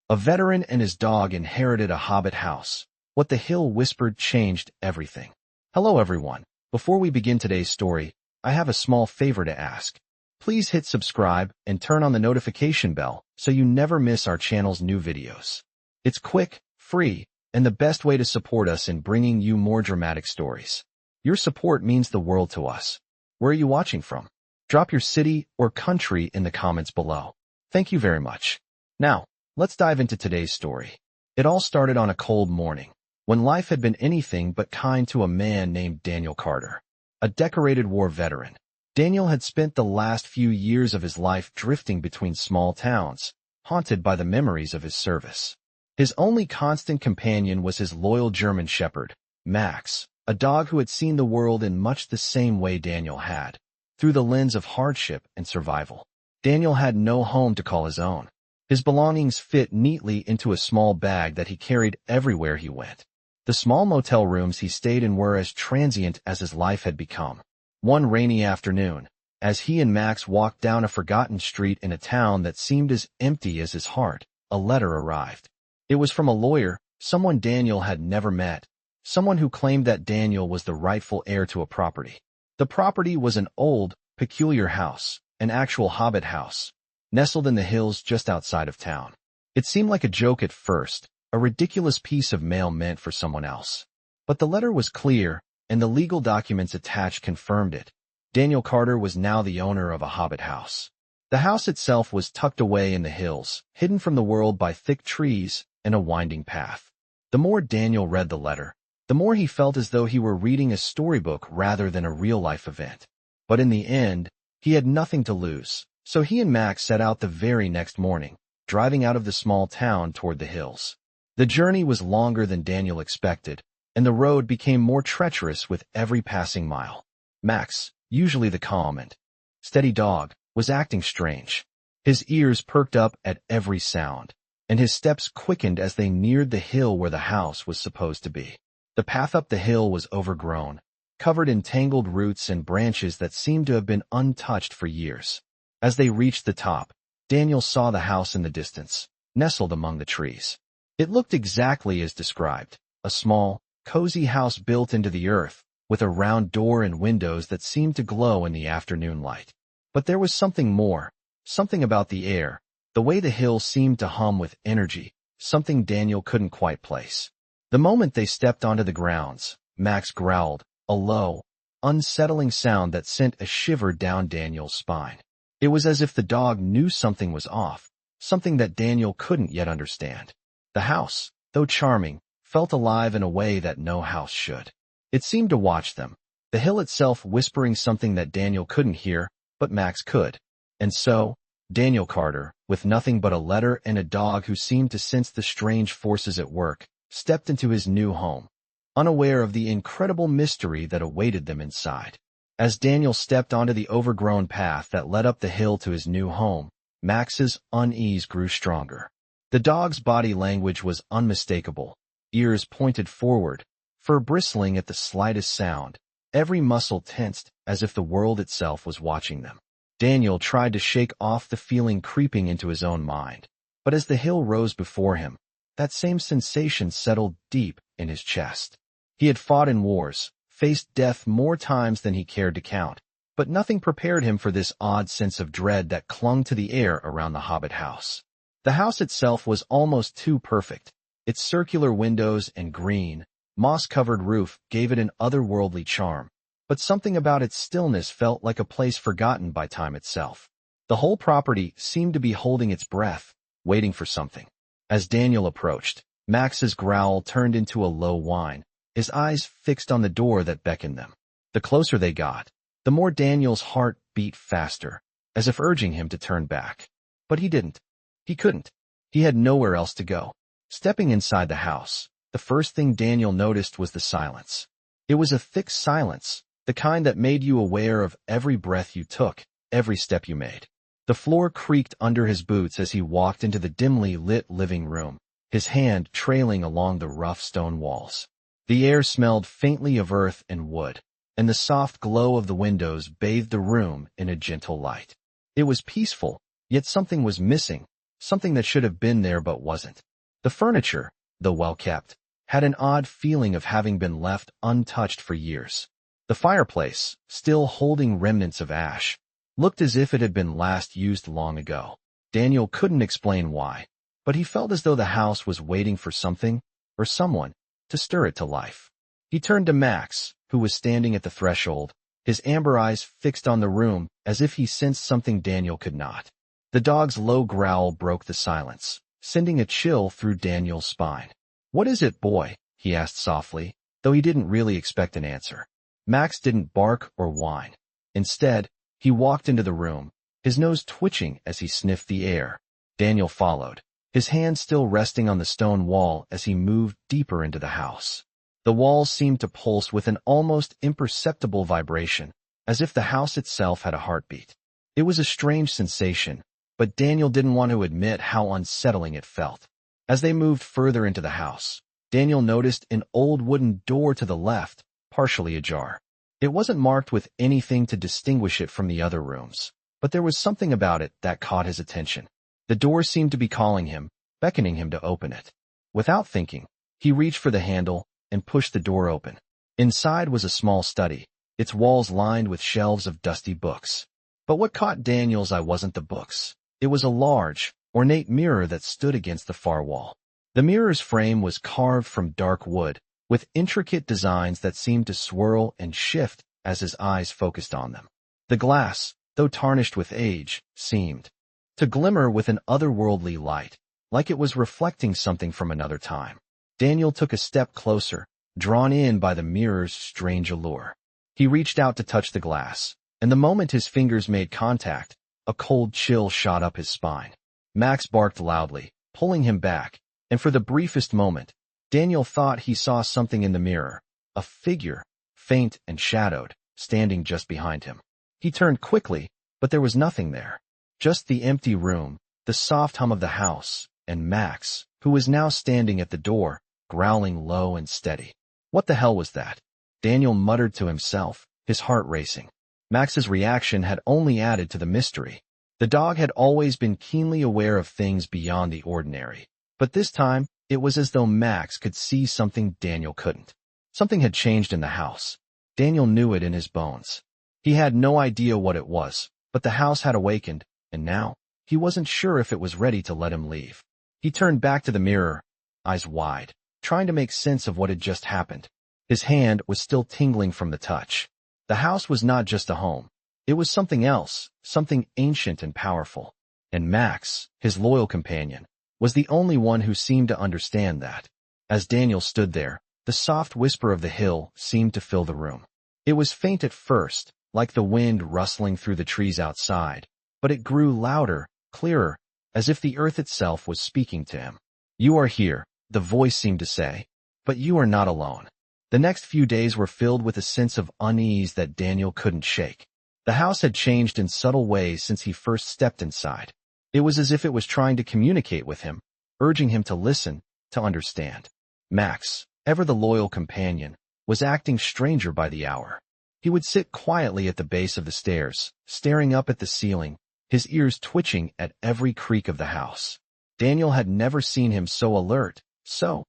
A veteran and his dog inherited a Hobbit house. What the hill whispered changed everything. Hello everyone. Before we begin today's story, I have a small favor to ask. Please hit subscribe and turn on the notification bell so you never miss our channel's new videos. It's quick, free, and the best way to support us in bringing you more dramatic stories. Your support means the world to us. Where are you watching from? Drop your city or country in the comments below. Thank you very much. Now, let's dive into today's story. It all started on a cold morning, when life had been anything but kind to a man named Daniel Carter, a decorated war veteran. Daniel had spent the last few years of his life drifting between small towns, haunted by the memories of his service. His only constant companion was his loyal German shepherd, Max, a dog who had seen the world in much the same way Daniel had, through the lens of hardship and survival. Daniel had no home to call his own. His belongings fit neatly into a small bag that he carried everywhere he went. The small motel rooms he stayed in were as transient as his life had become. One rainy afternoon, as he and Max walked down a forgotten street in a town that seemed as empty as his heart, a letter arrived. It was from a lawyer, someone Daniel had never met, someone who claimed that Daniel was the rightful heir to a property. The property was an old, peculiar house, an actual Hobbit house, nestled in the hills just outside of town. It seemed like a joke at first, a ridiculous piece of mail meant for someone else. But the letter was clear, and the legal documents attached confirmed it. Daniel Carter was now the owner of a Hobbit house. The house itself was tucked away in the hills, hidden from the world by thick trees and a winding path. The more Daniel read the letter, the more he felt as though he were reading a storybook rather than a real-life event. But in the end, he had nothing to lose. So he and Max set out the very next morning, driving out of the small town toward the hills. The journey was longer than Daniel expected, and the road became more treacherous with every passing mile. Max, usually the calm and steady dog, was acting strange. His ears perked up at every sound, and his steps quickened as they neared the hill where the house was supposed to be. The path up the hill was overgrown, covered in tangled roots and branches that seemed to have been untouched for years. As they reached the top, Daniel saw the house in the distance, nestled among the trees. It looked exactly as described, a small, cozy house built into the earth, with a round door and windows that seemed to glow in the afternoon light. But there was something more, something about the air, the way the hill seemed to hum with energy, something Daniel couldn't quite place. The moment they stepped onto the grounds, Max growled, a low, unsettling sound that sent a shiver down Daniel's spine. It was as if the dog knew something was off, something that Daniel couldn't yet understand. The house, though charming, felt alive in a way that no house should. It seemed to watch them, the hill itself whispering something that Daniel couldn't hear, but Max could. And so, Daniel Carter, with nothing but a letter and a dog who seemed to sense the strange forces at work, stepped into his new home, unaware of the incredible mystery that awaited them inside. As Daniel stepped onto the overgrown path that led up the hill to his new home, Max's unease grew stronger. The dog's body language was unmistakable, ears pointed forward, fur bristling at the slightest sound, every muscle tensed as if the world itself was watching them. Daniel tried to shake off the feeling creeping into his own mind, but as the hill rose before him, that same sensation settled deep in his chest. He had fought in wars, faced death more times than he cared to count, but nothing prepared him for this odd sense of dread that clung to the air around the Hobbit house. The house itself was almost too perfect. Its circular windows and green, moss-covered roof gave it an otherworldly charm, but something about its stillness felt like a place forgotten by time itself. The whole property seemed to be holding its breath, waiting for something. As Daniel approached, Max's growl turned into a low whine, his eyes fixed on the door that beckoned them. The closer they got, the more Daniel's heart beat faster, as if urging him to turn back. But he didn't. He couldn't. He had nowhere else to go. Stepping inside the house, the first thing Daniel noticed was the silence. It was a thick silence, the kind that made you aware of every breath you took, every step you made. The floor creaked under his boots as he walked into the dimly lit living room, his hand trailing along the rough stone walls. The air smelled faintly of earth and wood, and the soft glow of the windows bathed the room in a gentle light. It was peaceful, yet something was missing, something that should have been there but wasn't. The furniture, though well-kept, had an odd feeling of having been left untouched for years. The fireplace, still holding remnants of ash, looked as if it had been last used long ago. Daniel couldn't explain why, but he felt as though the house was waiting for something, or someone, to stir it to life. He turned to Max, who was standing at the threshold, his amber eyes fixed on the room as if he sensed something Daniel could not. The dog's low growl broke the silence, sending a chill through Daniel's spine. "What is it, boy?" he asked softly, though he didn't really expect an answer. Max didn't bark or whine. Instead, he walked into the room, his nose twitching as he sniffed the air. Daniel followed, his hand still resting on the stone wall as he moved deeper into the house. The walls seemed to pulse with an almost imperceptible vibration, as if the house itself had a heartbeat. It was a strange sensation, but Daniel didn't want to admit how unsettling it felt. As they moved further into the house, Daniel noticed an old wooden door to the left, partially ajar. It wasn't marked with anything to distinguish it from the other rooms, but there was something about it that caught his attention. The door seemed to be calling him, beckoning him to open it. Without thinking, he reached for the handle and pushed the door open. Inside was a small study, its walls lined with shelves of dusty books. But what caught Daniel's eye wasn't the books. It was a large, ornate mirror that stood against the far wall. The mirror's frame was carved from dark wood, with intricate designs that seemed to swirl and shift as his eyes focused on them. The glass, though tarnished with age, seemed to glimmer with an otherworldly light, like it was reflecting something from another time. Daniel took a step closer, drawn in by the mirror's strange allure. He reached out to touch the glass, and the moment his fingers made contact, a cold chill shot up his spine. Max barked loudly, pulling him back, and for the briefest moment, Daniel thought he saw something in the mirror, a figure, faint and shadowed, standing just behind him. He turned quickly, but there was nothing there. Just the empty room, the soft hum of the house, and Max, who was now standing at the door, growling low and steady. What the hell was that? Daniel muttered to himself, his heart racing. Max's reaction had only added to the mystery. The dog had always been keenly aware of things beyond the ordinary, but this time, it was as though Max could see something Daniel couldn't. Something had changed in the house. Daniel knew it in his bones. He had no idea what it was, but the house had awakened, and now, he wasn't sure if it was ready to let him leave. He turned back to the mirror, eyes wide, trying to make sense of what had just happened. His hand was still tingling from the touch. The house was not just a home. It was something else, something ancient and powerful. And Max, his loyal companion, was the only one who seemed to understand that. As Daniel stood there, the soft whisper of the hill seemed to fill the room. It was faint at first, like the wind rustling through the trees outside, but it grew louder, clearer, as if the earth itself was speaking to him. "You are here," the voice seemed to say, "but you are not alone." The next few days were filled with a sense of unease that Daniel couldn't shake. The house had changed in subtle ways since he first stepped inside. It was as if it was trying to communicate with him, urging him to listen, to understand. Max, ever the loyal companion, was acting stranger by the hour. He would sit quietly at the base of the stairs, staring up at the ceiling, his ears twitching at every creak of the house. Daniel had never seen him so alert, so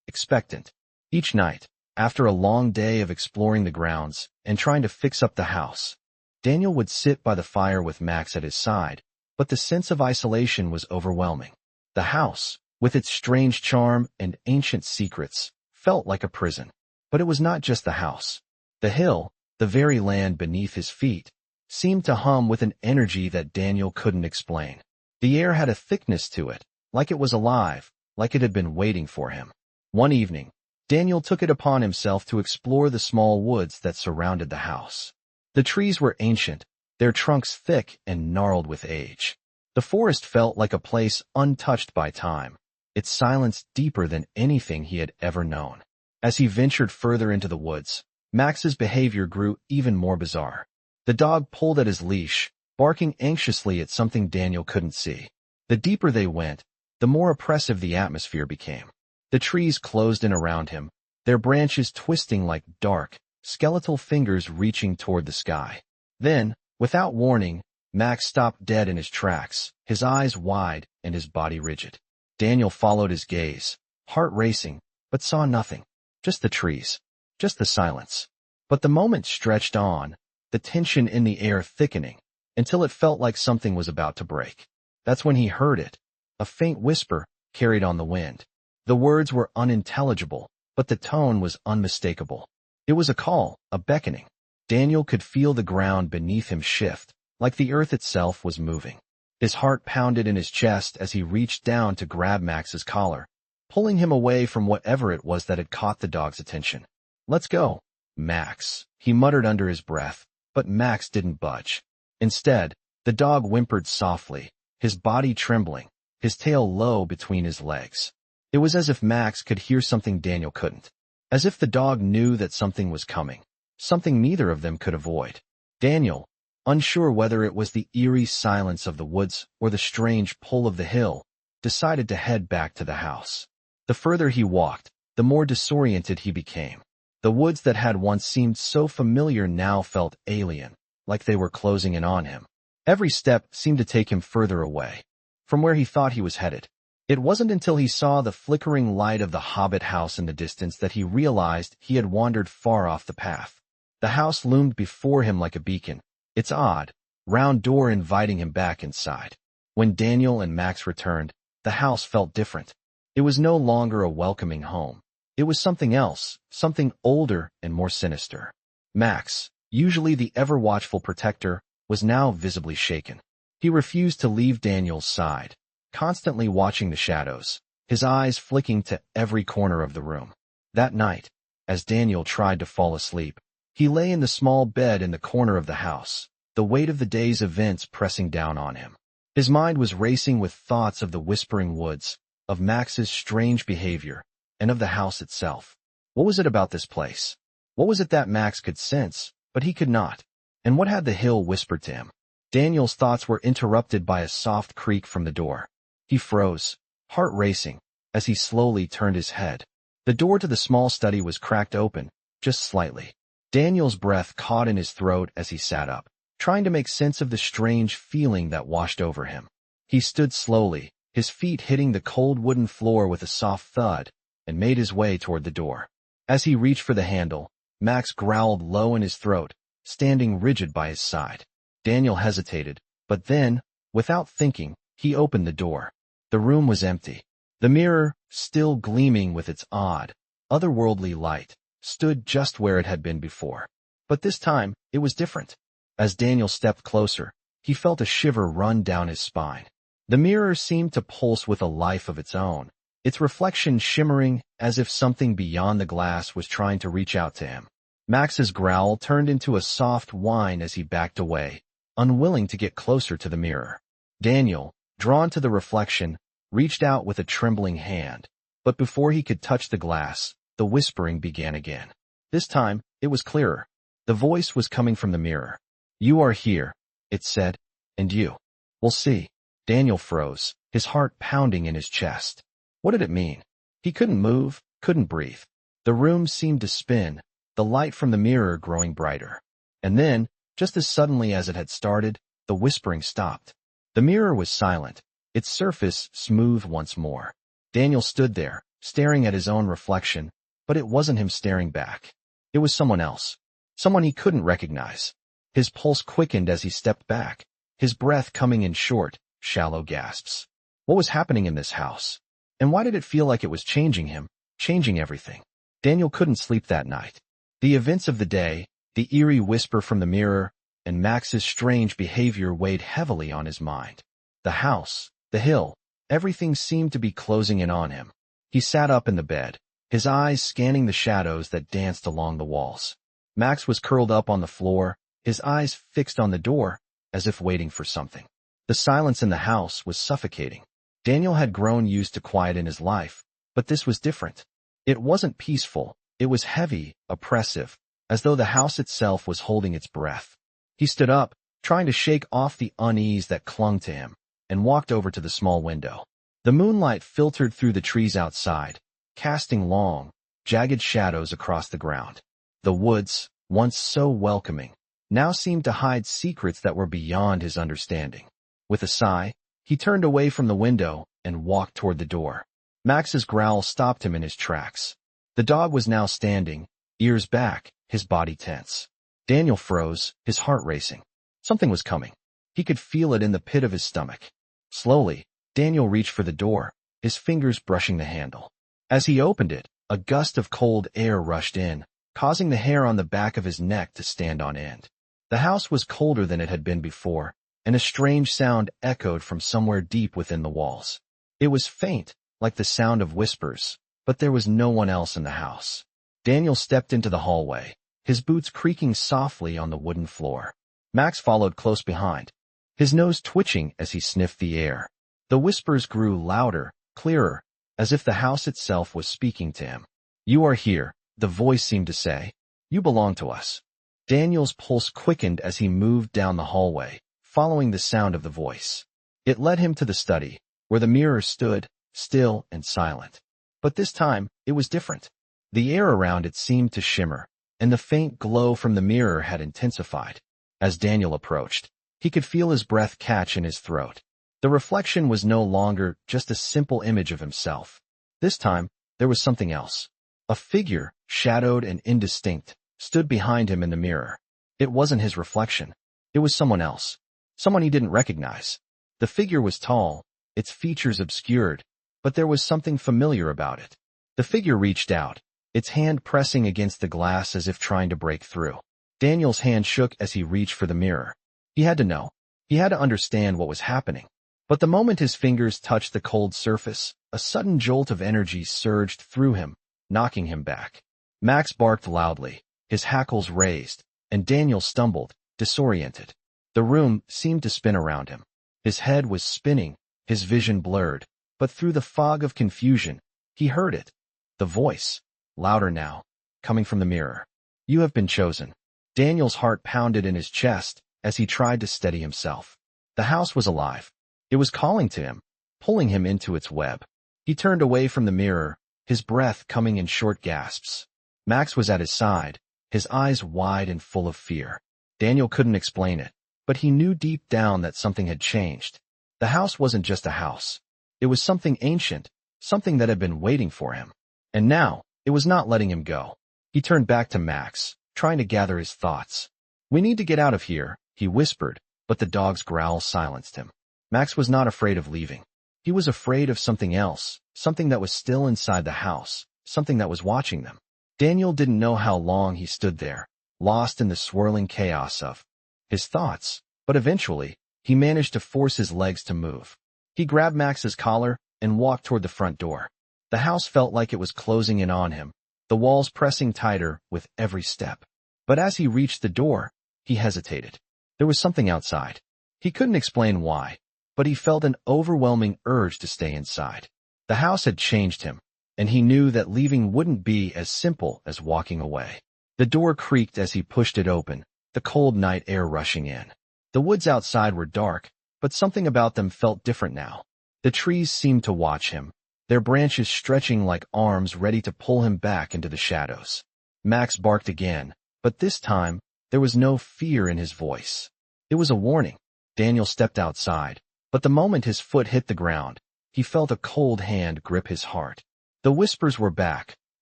expectant. Each night, after a long day of exploring the grounds and trying to fix up the house, Daniel would sit by the fire with Max at his side, but the sense of isolation was overwhelming. The house, with its strange charm and ancient secrets, felt like a prison. But it was not just the house. The hill, the very land beneath his feet, seemed to hum with an energy that Daniel couldn't explain. The air had a thickness to it, like it was alive, like it had been waiting for him. One evening, Daniel took it upon himself to explore the small woods that surrounded the house. The trees were ancient, their trunks thick and gnarled with age. The forest felt like a place untouched by time, its silence deeper than anything he had ever known. As he ventured further into the woods, Max's behavior grew even more bizarre. The dog pulled at his leash, barking anxiously at something Daniel couldn't see. The deeper they went, the more oppressive the atmosphere became. The trees closed in around him, their branches twisting like dark, skeletal fingers reaching toward the sky. Then, without warning, Max stopped dead in his tracks, his eyes wide and his body rigid. Daniel followed his gaze, heart racing, but saw nothing. Just the trees. Just the silence. But the moment stretched on, the tension in the air thickening, until it felt like something was about to break. That's when he heard it. A faint whisper carried on the wind. The words were unintelligible, but the tone was unmistakable. It was a call, a beckoning. Daniel could feel the ground beneath him shift, like the earth itself was moving. His heart pounded in his chest as he reached down to grab Max's collar, pulling him away from whatever it was that had caught the dog's attention. "Let's go, Max," he muttered under his breath, but Max didn't budge. Instead, the dog whimpered softly, his body trembling, his tail low between his legs. It was as if Max could hear something Daniel couldn't. As if the dog knew that something was coming, something neither of them could avoid. Daniel, unsure whether it was the eerie silence of the woods or the strange pull of the hill, decided to head back to the house. The further he walked, the more disoriented he became. The woods that had once seemed so familiar now felt alien, like they were closing in on him. Every step seemed to take him further away from where he thought he was headed. It wasn't until he saw the flickering light of the Hobbit house in the distance that he realized he had wandered far off the path. The house loomed before him like a beacon, its odd, round door inviting him back inside. When Daniel and Max returned, the house felt different. It was no longer a welcoming home. It was something else, something older and more sinister. Max, usually the ever-watchful protector, was now visibly shaken. He refused to leave Daniel's side, constantly watching the shadows, his eyes flicking to every corner of the room. That night, as Daniel tried to fall asleep, he lay in the small bed in the corner of the house, the weight of the day's events pressing down on him. His mind was racing with thoughts of the whispering woods, of Max's strange behavior, and of the house itself. What was it about this place? What was it that Max could sense, but he could not? And what had the hill whispered to him? Daniel's thoughts were interrupted by a soft creak from the door. He froze, heart racing, as he slowly turned his head. The door to the small study was cracked open, just slightly. Daniel's breath caught in his throat as he sat up, trying to make sense of the strange feeling that washed over him. He stood slowly, his feet hitting the cold wooden floor with a soft thud, and made his way toward the door. As he reached for the handle, Max growled low in his throat, standing rigid by his side. Daniel hesitated, but then, without thinking, he opened the door. The room was empty. The mirror, still gleaming with its odd, otherworldly light, stood just where it had been before. But this time, it was different. As Daniel stepped closer, he felt a shiver run down his spine. The mirror seemed to pulse with a life of its own, its reflection shimmering as if something beyond the glass was trying to reach out to him. Max's growl turned into a soft whine as he backed away, unwilling to get closer to the mirror. Daniel, drawn to the reflection, reached out with a trembling hand, but before he could touch the glass, the whispering began again. This time, it was clearer. The voice was coming from the mirror. "You are here," it said, "and you will see." Daniel froze, his heart pounding in his chest. What did it mean? He couldn't move, couldn't breathe. The room seemed to spin, the light from the mirror growing brighter. And then, just as suddenly as it had started, the whispering stopped. The mirror was silent, its surface smooth once more. Daniel stood there, staring at his own reflection, but it wasn't him staring back. It was someone else, someone he couldn't recognize. His pulse quickened as he stepped back, his breath coming in short, shallow gasps. What was happening in this house? And why did it feel like it was changing him, changing everything? Daniel couldn't sleep that night. The events of the day, the eerie whisper from the mirror, and Max's strange behavior weighed heavily on his mind. The house, the hill, everything seemed to be closing in on him. He sat up in the bed, his eyes scanning the shadows that danced along the walls. Max was curled up on the floor, his eyes fixed on the door, as if waiting for something. The silence in the house was suffocating. Daniel had grown used to quiet in his life, but this was different. It wasn't peaceful, it was heavy, oppressive, as though the house itself was holding its breath. He stood up, trying to shake off the unease that clung to him, and walked over to the small window. The moonlight filtered through the trees outside, casting long, jagged shadows across the ground. The woods, once so welcoming, now seemed to hide secrets that were beyond his understanding. With a sigh, he turned away from the window and walked toward the door. Max's growl stopped him in his tracks. The dog was now standing, ears back, his body tense. Daniel froze, his heart racing. Something was coming. He could feel it in the pit of his stomach. Slowly, Daniel reached for the door, his fingers brushing the handle. As he opened it, a gust of cold air rushed in, causing the hair on the back of his neck to stand on end. The house was colder than it had been before, and a strange sound echoed from somewhere deep within the walls. It was faint, like the sound of whispers, but there was no one else in the house. Daniel stepped into the hallway, his boots creaking softly on the wooden floor. Max followed close behind, his nose twitching as he sniffed the air. The whispers grew louder, clearer, as if the house itself was speaking to him. "You are here," the voice seemed to say. "You belong to us." Daniel's pulse quickened as he moved down the hallway, following the sound of the voice. It led him to the study, where the mirror stood, still and silent. But this time, it was different. The air around it seemed to shimmer, and the faint glow from the mirror had intensified. As Daniel approached, he could feel his breath catch in his throat. The reflection was no longer just a simple image of himself. This time, there was something else. A figure, shadowed and indistinct, stood behind him in the mirror. It wasn't his reflection. It was someone else. Someone he didn't recognize. The figure was tall, its features obscured, but there was something familiar about it. The figure reached out, its hand pressing against the glass as if trying to break through. Daniel's hand shook as he reached for the mirror. He had to know. He had to understand what was happening. But the moment his fingers touched the cold surface, a sudden jolt of energy surged through him, knocking him back. Max barked loudly, his hackles raised, and Daniel stumbled, disoriented. The room seemed to spin around him. His head was spinning, his vision blurred, but through the fog of confusion, he heard it. The voice, louder now, coming from the mirror. "You have been chosen." Daniel's heart pounded in his chest as he tried to steady himself. The house was alive. It was calling to him, pulling him into its web. He turned away from the mirror, his breath coming in short gasps. Max was at his side, his eyes wide and full of fear. Daniel couldn't explain it, but he knew deep down that something had changed. The house wasn't just a house. It was something ancient, something that had been waiting for him. And now, it was not letting him go. He turned back to Max, trying to gather his thoughts. "We need to get out of here," he whispered, but the dog's growl silenced him. Max was not afraid of leaving. He was afraid of something else, something that was still inside the house, something that was watching them. Daniel didn't know how long he stood there, lost in the swirling chaos of his thoughts, but eventually, he managed to force his legs to move. He grabbed Max's collar and walked toward the front door. The house felt like it was closing in on him, the walls pressing tighter with every step. But as he reached the door, he hesitated. There was something outside. He couldn't explain why, but he felt an overwhelming urge to stay inside. The house had changed him, and he knew that leaving wouldn't be as simple as walking away. The door creaked as he pushed it open, the cold night air rushing in. The woods outside were dark, but something about them felt different now. The trees seemed to watch him, their branches stretching like arms ready to pull him back into the shadows. Max barked again, but this time, there was no fear in his voice. It was a warning. Daniel stepped outside, but the moment his foot hit the ground, he felt a cold hand grip his heart. The whispers were back,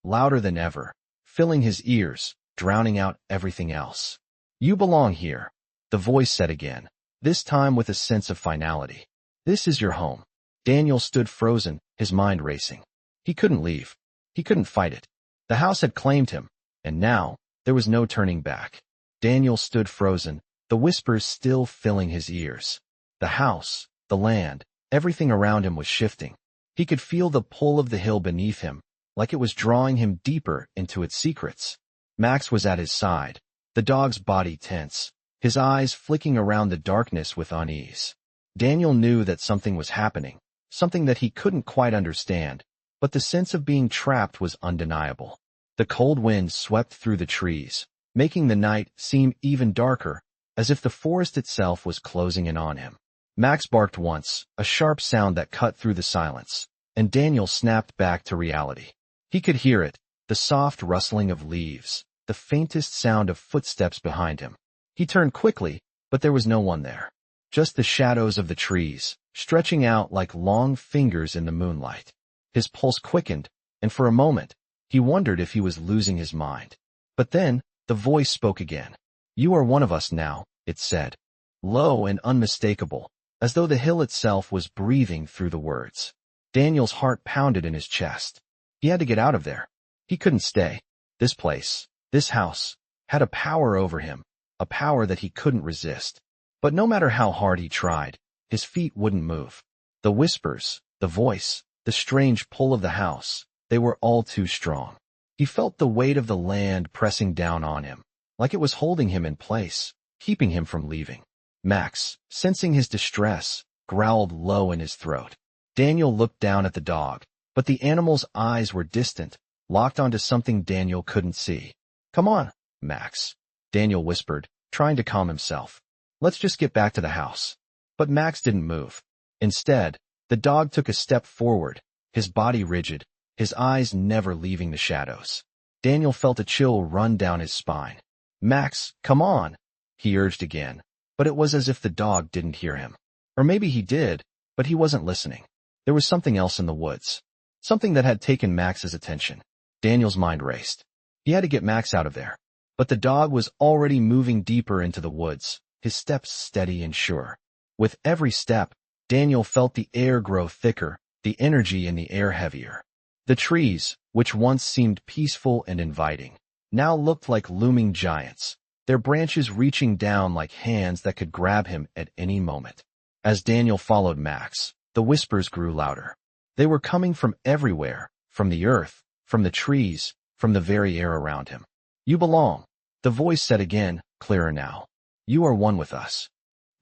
louder than ever, filling his ears, drowning out everything else. "You belong here," the voice said again, this time with a sense of finality. "This is your home." Daniel stood frozen, his mind racing. He couldn't leave. He couldn't fight it. The house had claimed him, and now, there was no turning back. Daniel stood frozen, the whispers still filling his ears. The house, the land, everything around him was shifting. He could feel the pull of the hill beneath him, like it was drawing him deeper into its secrets. Max was at his side, the dog's body tense, his eyes flicking around the darkness with unease. Daniel knew that something was happening, something that he couldn't quite understand, but the sense of being trapped was undeniable. The cold wind swept through the trees, making the night seem even darker, as if the forest itself was closing in on him. Max barked once, a sharp sound that cut through the silence, and Daniel snapped back to reality. He could hear it, the soft rustling of leaves, the faintest sound of footsteps behind him. He turned quickly, but there was no one there. Just the shadows of the trees, stretching out like long fingers in the moonlight. His pulse quickened, and for a moment, he wondered if he was losing his mind. But then, the voice spoke again. "You are one of us now," it said, low and unmistakable, as though the hill itself was breathing through the words. Daniel's heart pounded in his chest. He had to get out of there. He couldn't stay. This place, this house, had a power over him, a power that he couldn't resist. But no matter how hard he tried, his feet wouldn't move. The whispers, the voice, the strange pull of the house, they were all too strong. He felt the weight of the land pressing down on him, like it was holding him in place, keeping him from leaving. Max, sensing his distress, growled low in his throat. Daniel looked down at the dog, but the animal's eyes were distant, locked onto something Daniel couldn't see. "Come on, Max," Daniel whispered, trying to calm himself. "Let's just get back to the house." But Max didn't move. Instead, the dog took a step forward, his body rigid, his eyes never leaving the shadows. Daniel felt a chill run down his spine. "Max, come on," he urged again, but it was as if the dog didn't hear him. Or maybe he did, but he wasn't listening. There was something else in the woods. Something that had taken Max's attention. Daniel's mind raced. He had to get Max out of there. But the dog was already moving deeper into the woods, his steps steady and sure. With every step, Daniel felt the air grow thicker, the energy in the air heavier. The trees, which once seemed peaceful and inviting, now looked like looming giants, their branches reaching down like hands that could grab him at any moment. As Daniel followed Max, the whispers grew louder. They were coming from everywhere, from the earth, from the trees, from the very air around him. "You belong," the voice said again, clearer now. "You are one with us."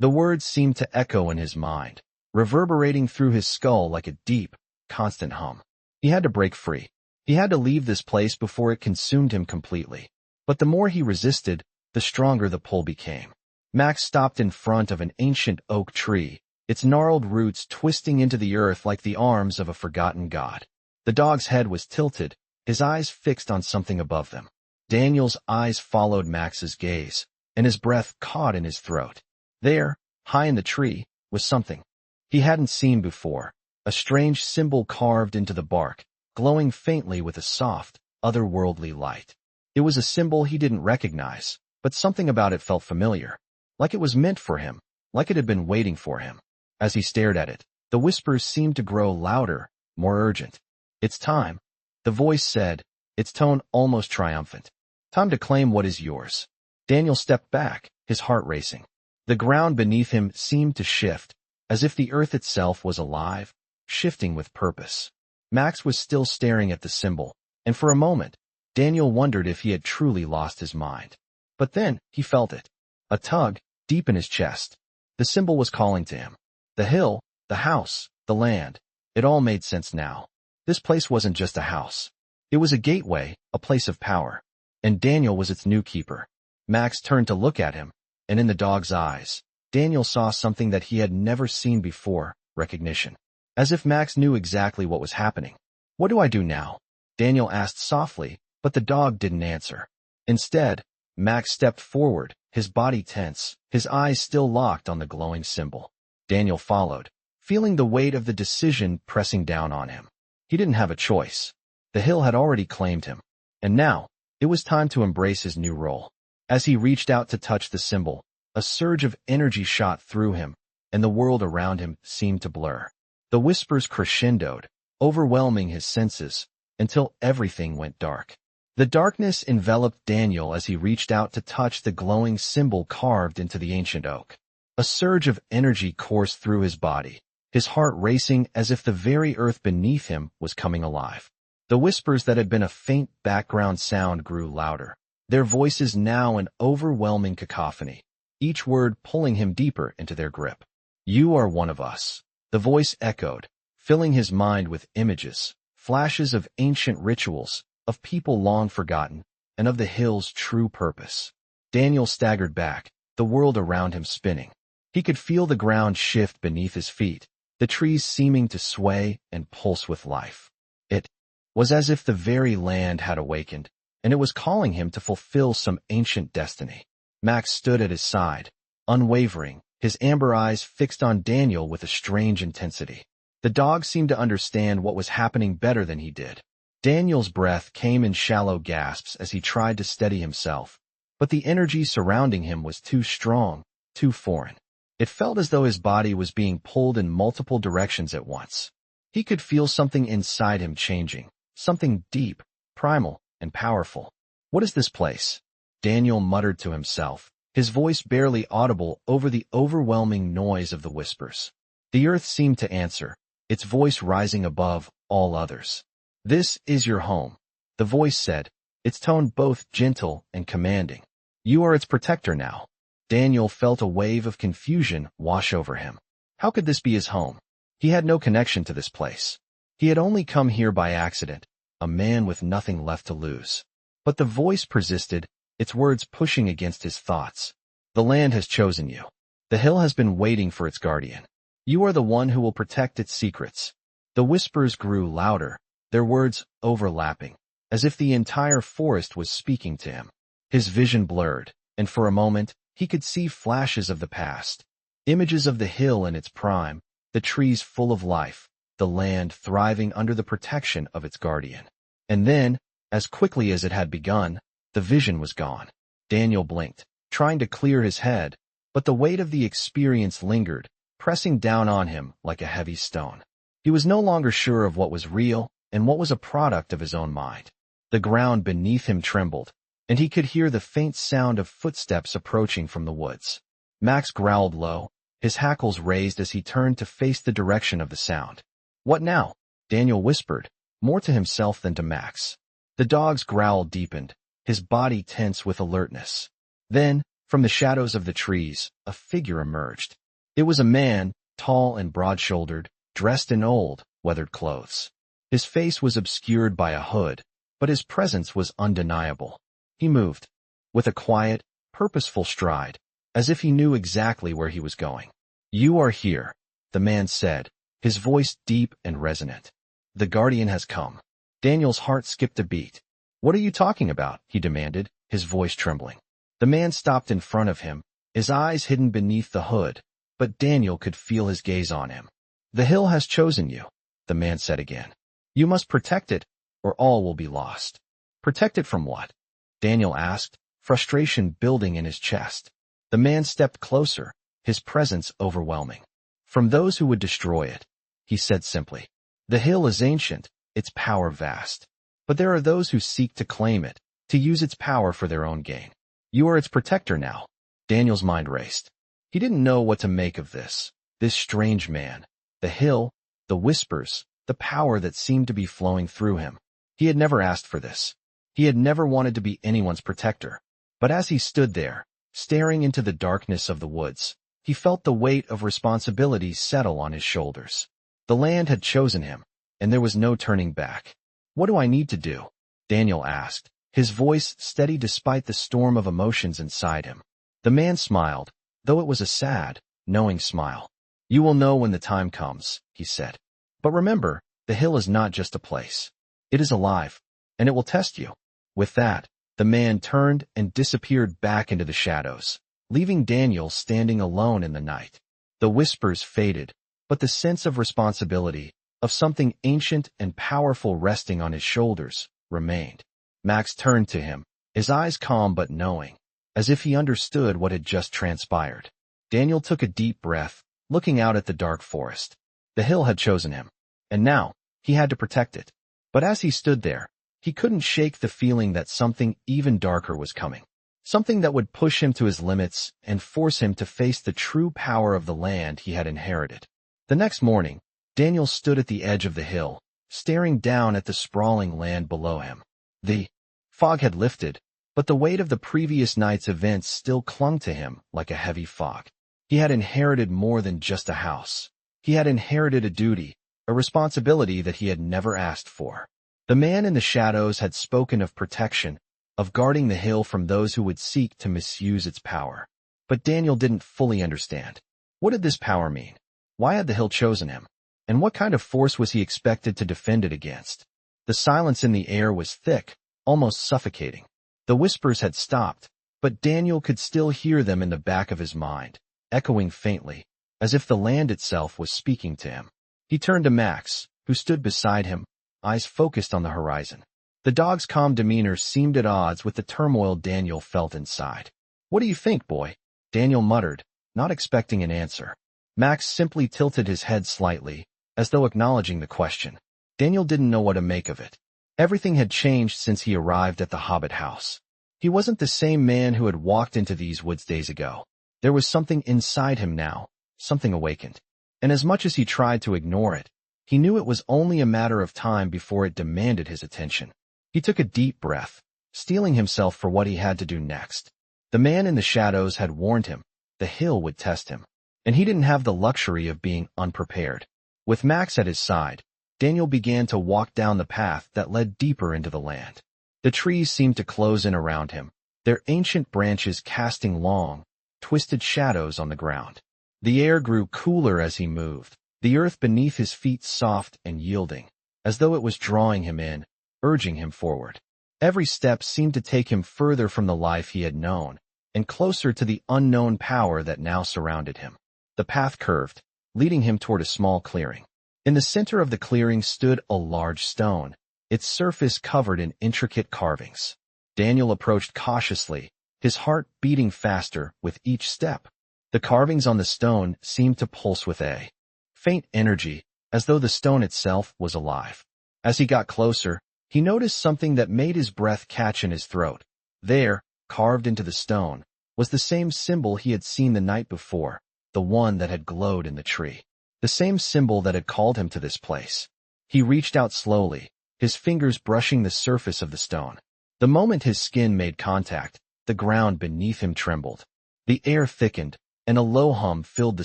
The words seemed to echo in his mind, reverberating through his skull like a deep, constant hum. He had to break free. He had to leave this place before it consumed him completely. But the more he resisted, the stronger the pull became. Max stopped in front of an ancient oak tree, its gnarled roots twisting into the earth like the arms of a forgotten god. The dog's head was tilted, his eyes fixed on something above them. Daniel's eyes followed Max's gaze, and his breath caught in his throat. There, high in the tree, was something he hadn't seen before, a strange symbol carved into the bark, glowing faintly with a soft, otherworldly light. It was a symbol he didn't recognize, but something about it felt familiar, like it was meant for him, like it had been waiting for him. As he stared at it, the whispers seemed to grow louder, more urgent. "It's time," the voice said, its tone almost triumphant. "Time to claim what is yours." Daniel stepped back, his heart racing. The ground beneath him seemed to shift, as if the earth itself was alive, shifting with purpose. Max was still staring at the symbol, and for a moment, Daniel wondered if he had truly lost his mind. But then, he felt it. A tug, deep in his chest. The symbol was calling to him. The hill, the house, the land. It all made sense now. This place wasn't just a house. It was a gateway, a place of power. And Daniel was its new keeper. Max turned to look at him, and in the dog's eyes, Daniel saw something that he had never seen before, recognition. As if Max knew exactly what was happening. "What do I do now?" Daniel asked softly, but the dog didn't answer. Instead, Max stepped forward, his body tense, his eyes still locked on the glowing symbol. Daniel followed, feeling the weight of the decision pressing down on him. He didn't have a choice. The hill had already claimed him. And now, it was time to embrace his new role. As he reached out to touch the symbol, a surge of energy shot through him, and the world around him seemed to blur. The whispers crescendoed, overwhelming his senses, until everything went dark. The darkness enveloped Daniel as he reached out to touch the glowing symbol carved into the ancient oak. A surge of energy coursed through his body, his heart racing as if the very earth beneath him was coming alive. The whispers that had been a faint background sound grew louder, their voices now an overwhelming cacophony, each word pulling him deeper into their grip. "You are one of us," the voice echoed, filling his mind with images, flashes of ancient rituals, of people long forgotten, and of the hill's true purpose. Daniel staggered back, the world around him spinning. He could feel the ground shift beneath his feet, the trees seeming to sway and pulse with life. It was as if the very land had awakened, and it was calling him to fulfill some ancient destiny. Max stood at his side, unwavering, his amber eyes fixed on Daniel with a strange intensity. The dog seemed to understand what was happening better than he did. Daniel's breath came in shallow gasps as he tried to steady himself, but the energy surrounding him was too strong, too foreign. It felt as though his body was being pulled in multiple directions at once. He could feel something inside him changing, something deep, primal, and powerful. "What is this place?" Daniel muttered to himself, his voice barely audible over the overwhelming noise of the whispers. The earth seemed to answer, its voice rising above all others. "This is your home," the voice said, its tone both gentle and commanding. "You are its protector now." Daniel felt a wave of confusion wash over him. How could this be his home? He had no connection to this place. He had only come here by accident, a man with nothing left to lose. But the voice persisted, its words pushing against his thoughts. "The land has chosen you. The hill has been waiting for its guardian. You are the one who will protect its secrets." The whispers grew louder, their words overlapping, as if the entire forest was speaking to him. His vision blurred, and for a moment, he could see flashes of the past. Images of the hill in its prime, the trees full of life, the land thriving under the protection of its guardian. And then, as quickly as it had begun, the vision was gone. Daniel blinked, trying to clear his head, but the weight of the experience lingered, pressing down on him like a heavy stone. He was no longer sure of what was real and what was a product of his own mind. The ground beneath him trembled, and he could hear the faint sound of footsteps approaching from the woods. Max growled low, his hackles raised as he turned to face the direction of the sound. "What now?" Daniel whispered, more to himself than to Max. The dog's growl deepened, his body tense with alertness. Then, from the shadows of the trees, a figure emerged. It was a man, tall and broad-shouldered, dressed in old, weathered clothes. His face was obscured by a hood, but his presence was undeniable. He moved, with a quiet, purposeful stride, as if he knew exactly where he was going. "You are here," the man said, his voice deep and resonant. "The guardian has come." Daniel's heart skipped a beat. "What are you talking about?" he demanded, his voice trembling. The man stopped in front of him, his eyes hidden beneath the hood, but Daniel could feel his gaze on him. "The hill has chosen you," the man said again. "You must protect it, or all will be lost." "Protect it from what?" Daniel asked, frustration building in his chest. The man stepped closer, his presence overwhelming. "From those who would destroy it," he said simply. "The hill is ancient, its power vast. But there are those who seek to claim it, to use its power for their own gain. You are its protector now." Daniel's mind raced. He didn't know what to make of this strange man, the hill, the whispers, the power that seemed to be flowing through him. He had never asked for this. He had never wanted to be anyone's protector. But as he stood there, staring into the darkness of the woods, he felt the weight of responsibility settle on his shoulders. The land had chosen him, and there was no turning back. "What do I need to do?" Daniel asked, his voice steady despite the storm of emotions inside him. The man smiled, though it was a sad, knowing smile. "You will know when the time comes," he said. "But remember, the hill is not just a place. It is alive, and it will test you." With that, the man turned and disappeared back into the shadows, leaving Daniel standing alone in the night. The whispers faded, but the sense of responsibility, of something ancient and powerful resting on his shoulders, remained. Max turned to him, his eyes calm but knowing, as if he understood what had just transpired. Daniel took a deep breath, looking out at the dark forest. The hill had chosen him, and now, he had to protect it. But as he stood there, he couldn't shake the feeling that something even darker was coming. Something that would push him to his limits and force him to face the true power of the land he had inherited. The next morning, Daniel stood at the edge of the hill, staring down at the sprawling land below him. The fog had lifted, but the weight of the previous night's events still clung to him like a heavy fog. He had inherited more than just a house. He had inherited a duty, a responsibility that he had never asked for. The man in the shadows had spoken of protection, of guarding the hill from those who would seek to misuse its power. But Daniel didn't fully understand. What did this power mean? Why had the hill chosen him? And what kind of force was he expected to defend it against? The silence in the air was thick, almost suffocating. The whispers had stopped, but Daniel could still hear them in the back of his mind, echoing faintly, as if the land itself was speaking to him. He turned to Max, who stood beside him, eyes focused on the horizon. The dog's calm demeanor seemed at odds with the turmoil Daniel felt inside. "What do you think, boy?" Daniel muttered, not expecting an answer. Max simply tilted his head slightly, as though acknowledging the question. Daniel didn't know what to make of it. Everything had changed since he arrived at the Hobbit house. He wasn't the same man who had walked into these woods days ago. There was something inside him now, something awakened. And as much as he tried to ignore it, he knew it was only a matter of time before it demanded his attention. He took a deep breath, steeling himself for what he had to do next. The man in the shadows had warned him. The hill would test him, and he didn't have the luxury of being unprepared. With Max at his side, Daniel began to walk down the path that led deeper into the land. The trees seemed to close in around him, their ancient branches casting long, twisted shadows on the ground. The air grew cooler as he moved, the earth beneath his feet soft and yielding, as though it was drawing him in, urging him forward. Every step seemed to take him further from the life he had known, and closer to the unknown power that now surrounded him. The path curved, leading him toward a small clearing. In the center of the clearing stood a large stone, its surface covered in intricate carvings. Daniel approached cautiously, his heart beating faster with each step. The carvings on the stone seemed to pulse with a faint energy, as though the stone itself was alive. As he got closer, he noticed something that made his breath catch in his throat. There, carved into the stone, was the same symbol he had seen the night before, the one that had glowed in the tree. The same symbol that had called him to this place. He reached out slowly, his fingers brushing the surface of the stone. The moment his skin made contact, the ground beneath him trembled. The air thickened, and a low hum filled the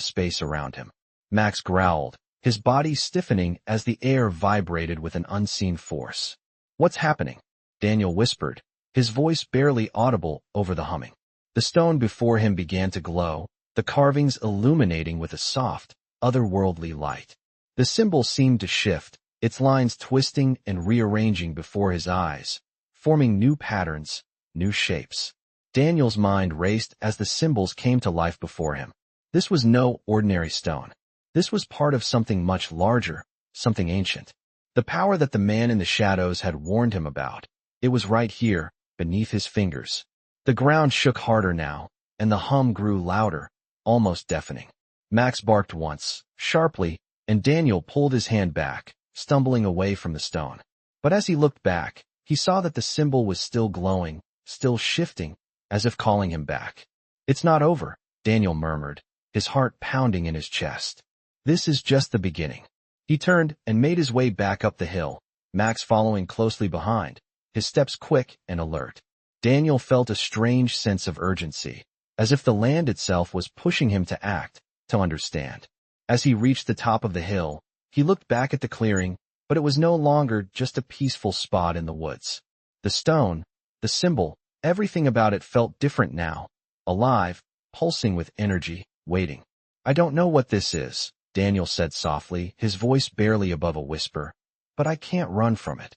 space around him. Max growled, his body stiffening as the air vibrated with an unseen force. "What's happening?" Daniel whispered, his voice barely audible over the humming. The stone before him began to glow, the carvings illuminating with a soft, otherworldly light. The symbol seemed to shift, its lines twisting and rearranging before his eyes, forming new patterns, new shapes. Daniel's mind raced as the symbols came to life before him. This was no ordinary stone. This was part of something much larger, something ancient. The power that the man in the shadows had warned him about. It was right here, beneath his fingers. The ground shook harder now, and the hum grew louder, almost deafening. Max barked once, sharply, and Daniel pulled his hand back, stumbling away from the stone. But as he looked back, he saw that the symbol was still glowing, still shifting, as if calling him back. "It's not over," Daniel murmured, his heart pounding in his chest. "This is just the beginning." He turned and made his way back up the hill, Max following closely behind, his steps quick and alert. Daniel felt a strange sense of urgency, as if the land itself was pushing him to act, to understand. As he reached the top of the hill, he looked back at the clearing, but it was no longer just a peaceful spot in the woods. The stone, the symbol, everything about it felt different now, alive, pulsing with energy, waiting. "I don't know what this is," Daniel said softly, his voice barely above a whisper, "but I can't run from it."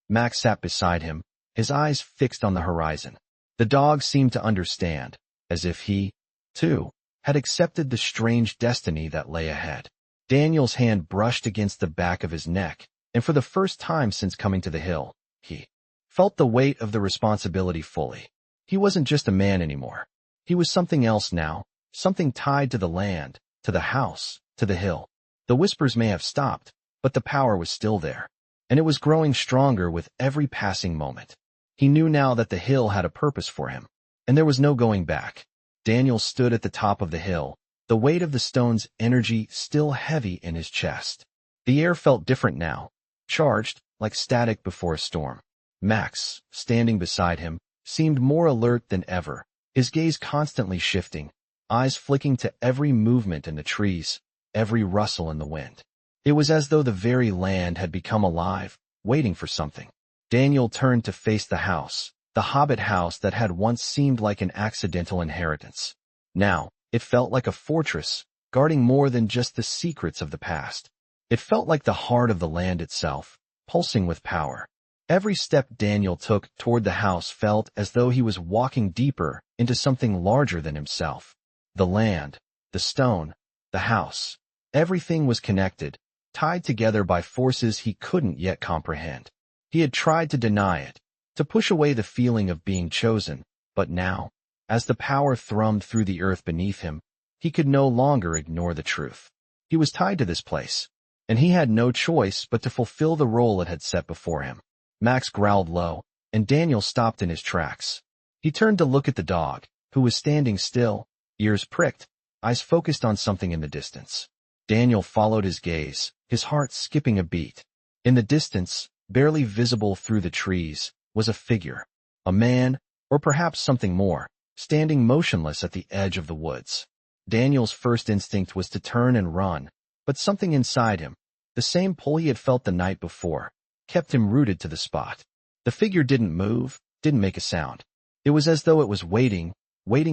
Max sat beside him, his eyes fixed on the horizon. The dog seemed to understand, as if he, too, had accepted the strange destiny that lay ahead. Daniel's hand brushed against the back of his neck, and for the first time since coming to the hill, he felt the weight of the responsibility fully. He wasn't just a man anymore. He was something else now, something tied to the land, to the house, to the hill. The whispers may have stopped, but the power was still there, and it was growing stronger with every passing moment. He knew now that the hill had a purpose for him, and there was no going back. Daniel stood at the top of the hill, the weight of the stone's energy still heavy in his chest. The air felt different now, charged, like static before a storm. Max, standing beside him, seemed more alert than ever, his gaze constantly shifting, eyes flicking to every movement in the trees, every rustle in the wind. It was as though the very land had become alive, waiting for something. Daniel turned to face the house, the Hobbit house that had once seemed like an accidental inheritance. Now, it felt like a fortress, guarding more than just the secrets of the past. It felt like the heart of the land itself, pulsing with power. Every step Daniel took toward the house felt as though he was walking deeper into something larger than himself. The land, the stone, the house, everything was connected, tied together by forces he couldn't yet comprehend. He had tried to deny it, to push away the feeling of being chosen, but now, as the power thrummed through the earth beneath him, he could no longer ignore the truth. He was tied to this place, and he had no choice but to fulfill the role it had set before him. Max growled low, and Daniel stopped in his tracks. He turned to look at the dog, who was standing still, ears pricked, eyes focused on something in the distance. Daniel followed his gaze, his heart skipping a beat. In the distance, barely visible through the trees, was a figure. A man, or perhaps something more, standing motionless at the edge of the woods. Daniel's first instinct was to turn and run, but something inside him, the same pull he had felt the night before, kept him rooted to the spot. The figure didn't move, didn't make a sound. It was as though it was waiting